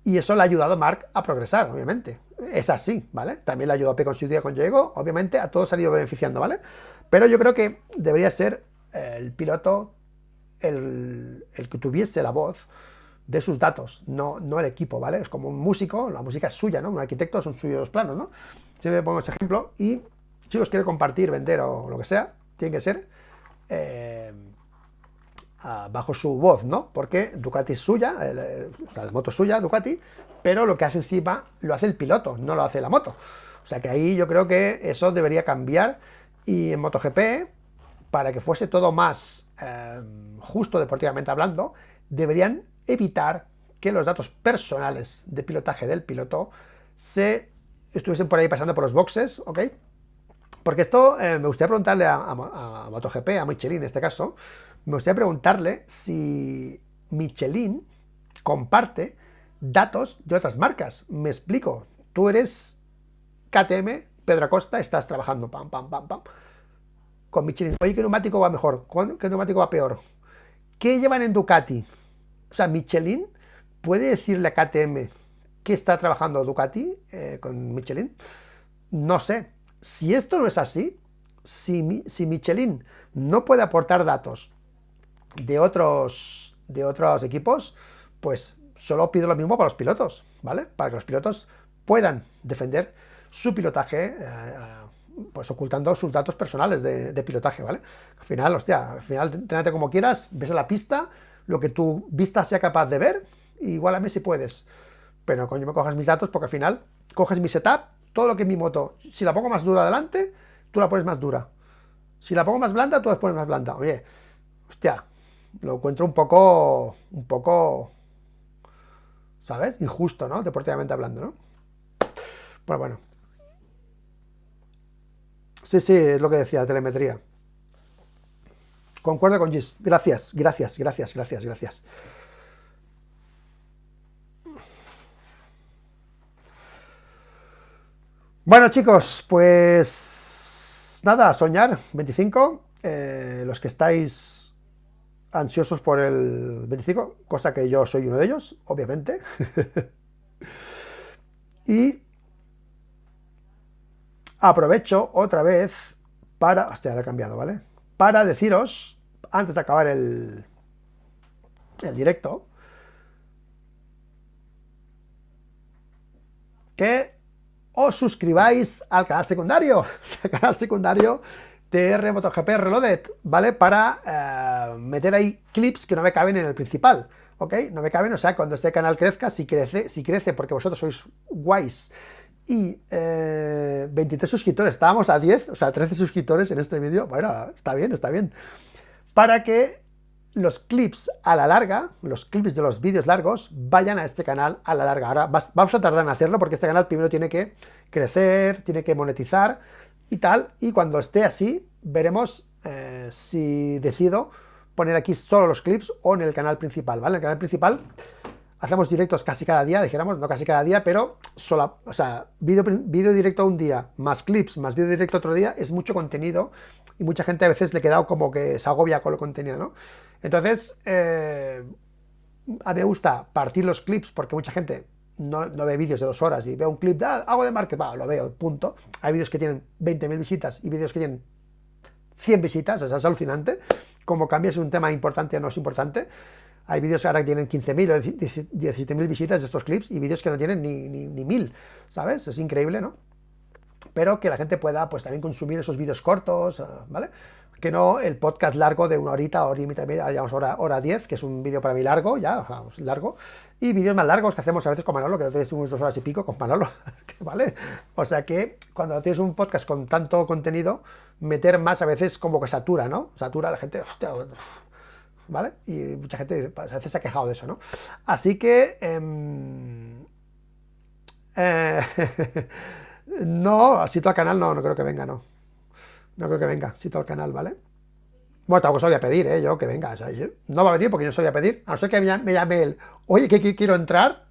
Y eso le ha ayudado a Mark a progresar, obviamente. Es así, ¿vale? También le ayudó a P con su día con Diego, obviamente a todos se ha ido beneficiando, ¿vale? Pero yo creo que debería ser el piloto el que tuviese la voz de sus datos, no el equipo, ¿vale? Es como un músico, la música es suya, ¿no? Un arquitecto son suyos los planos, ¿no? Siempre ponemos ejemplo y si los quiere compartir, vender o lo que sea, tiene que ser bajo su voz, ¿no? Porque Ducati es suya, o sea, la moto es suya, Ducati, pero lo que hace encima lo hace el piloto, no lo hace la moto. O sea que ahí yo creo que eso debería cambiar y en MotoGP, para que fuese todo más justo deportivamente hablando, deberían evitar que los datos personales de pilotaje del piloto se estuviesen por ahí pasando por los boxes, ¿ok? Porque esto me gustaría preguntarle a MotoGP, a Michelin en este caso, me gustaría preguntarle si Michelin comparte datos de otras marcas. Me explico, tú eres KTM, Pedro Acosta, estás trabajando, pam, pam, pam, pam, con Michelin. Oye, ¿qué neumático va mejor? ¿Qué neumático va peor? ¿Qué llevan en Ducati? O sea, Michelin puede decirle a KTM que está trabajando Ducati con Michelin. No sé. Si esto no es así, si Michelin no puede aportar datos de otros equipos, pues solo pido lo mismo para los pilotos, ¿vale? Para que los pilotos puedan defender su pilotaje, pues ocultando sus datos personales de pilotaje, ¿vale? Al final, hostia, entrénate como quieras, ves a la pista, lo que tu vista sea capaz de ver, igual a mí si puedes. Pero coño, me cojas mis datos porque al final coges mi setup, todo lo que es mi moto, si la pongo más dura adelante, tú la pones más dura. Si la pongo más blanda, tú la pones más blanda. Oye, hostia, lo encuentro un poco, ¿sabes? Injusto, ¿no? Deportivamente hablando, ¿no? Pues bueno. Sí, sí, es lo que decía, la telemetría. Concuerdo con Gis. Gracias, gracias, gracias, gracias, gracias. Bueno, chicos, pues nada, a soñar, 25. Los que estáis ansiosos por el 25, cosa que yo soy uno de ellos, obviamente. Y aprovecho otra vez para... Hostia, ahora he cambiado, ¿vale? Para deciros, antes de acabar el directo, que os suscribáis al canal secundario, el canal secundario TR MotoGP Reloaded, ¿vale? Para meter ahí clips que no me caben en el principal, ¿ok? No me caben, o sea, cuando este canal crezca, si crece porque vosotros sois guays y 23 suscriptores, estábamos a 10, o sea, 13 suscriptores en este vídeo, bueno, está bien, para que los clips a la larga, los clips de los vídeos largos, vayan a este canal a la larga. Ahora vamos a tardar en hacerlo porque este canal primero tiene que crecer, tiene que monetizar y tal, y cuando esté así, veremos si decido poner aquí solo los clips o en el canal principal, ¿vale? En el canal principal hacemos directos casi cada día, dijéramos, no casi cada día, pero solo, o sea, vídeo directo un día, más clips, más vídeo directo otro día, es mucho contenido y mucha gente a veces le queda como que se agobia con el contenido, ¿no? Entonces, a mí me gusta partir los clips porque mucha gente no ve vídeos de 2 horas y veo un clip, hago de market, lo veo, punto. Hay vídeos que tienen 20.000 visitas y vídeos que tienen 100 visitas, o sea, es alucinante. Como cambias un tema importante o no es importante. Hay vídeos ahora que tienen 15.000 o 17.000 visitas de estos clips y vídeos que no tienen ni 1.000, ¿sabes? Es increíble, ¿no? Pero que la gente pueda pues también consumir esos vídeos cortos, ¿vale? Que no el podcast largo de 1 horita, hora y media, digamos hora 10, que es un vídeo para mí largo, ya, largo, y vídeos más largos que hacemos a veces con Manolo, que tienes unos 2 horas y pico con Manolo, ¿vale? O sea que cuando tienes un podcast con tanto contenido, meter más a veces como que satura, ¿no? Satura a la gente, hostia, ¿vale? Y mucha gente a veces se ha quejado de eso, ¿no? Así que... no, así todo el canal no creo que venga, no. No creo que venga, así todo el canal, ¿vale? Bueno, tampoco se lo voy a pedir, yo que venga. O sea, no va a venir porque yo se lo voy a pedir. A no ser que me llame él, oye, que quiero entrar.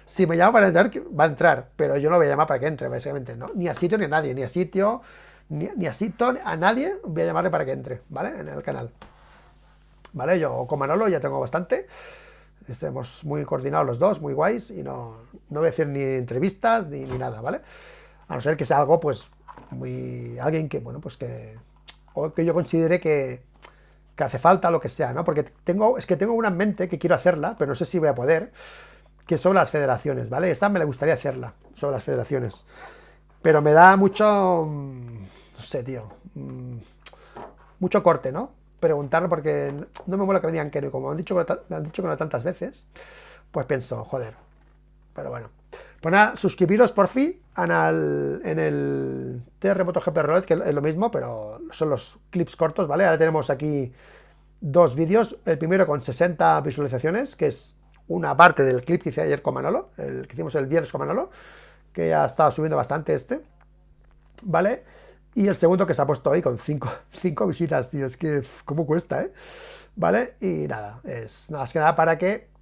Si me llama para entrar, va a entrar. Pero yo no voy a llamar para que entre, básicamente, ¿no? Ni a sitio ni a nadie, ni a sitio, ni a sitio, a nadie voy a llamarle para que entre, ¿vale? En el canal. ¿Vale? Yo con Manolo ya tengo bastante. estemos muy coordinados los dos, muy guays, y no voy a hacer ni entrevistas ni nada, ¿vale? A no ser que sea algo, pues, alguien que, bueno, pues o que yo considere que hace falta, lo que sea, ¿no? Porque es que tengo una en mente que quiero hacerla, pero no sé si voy a poder, que es sobre las federaciones, ¿vale? Esa me le gustaría hacerla, sobre las federaciones. Pero me da mucho, no sé, tío, mucho corte, ¿no? Preguntarlo porque no me mola que me digan que no. Como me han dicho que no tantas veces, pues pienso, joder. Pero bueno. Pues nada, suscribiros por fin en el TR MotoGP Roulette, que es lo mismo, pero son los clips cortos, ¿vale? Ahora tenemos aquí dos vídeos. El primero con 60 visualizaciones, que es una parte del clip que hice ayer con Manolo, el que hicimos el viernes con Manolo, que ya ha estado subiendo bastante ¿vale? Y el segundo que se ha puesto hoy con 5 visitas, tío, es que cómo cuesta, ¿eh? ¿Vale? Y nada, es nada más que nada para que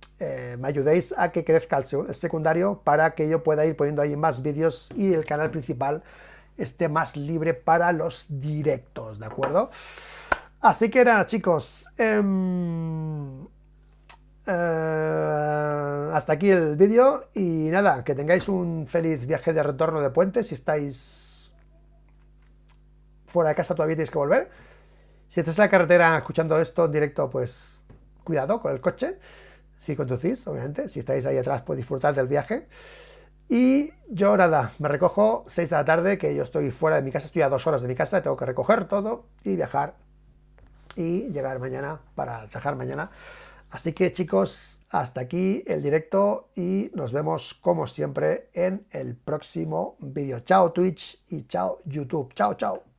me ayudéis a que crezca el secundario, para que yo pueda ir poniendo ahí más vídeos y el canal principal esté más libre para los directos, ¿de acuerdo? Así que nada, chicos, hasta aquí el vídeo y nada, que tengáis un feliz viaje de retorno de puente. Si estáis fuera de casa todavía tenéis que volver. Si estáis en la carretera escuchando esto en directo, pues cuidado con el coche. Si conducís, obviamente. Si estáis ahí atrás, pues disfrutar del viaje. Y yo nada, me recojo 6 de la tarde, que yo estoy fuera de mi casa, estoy a 2 horas de mi casa, tengo que recoger todo y viajar y llegar mañana para trabajar mañana. Así que chicos, hasta aquí el directo y nos vemos como siempre en el próximo vídeo. Chao Twitch y chao YouTube. Chao, chao.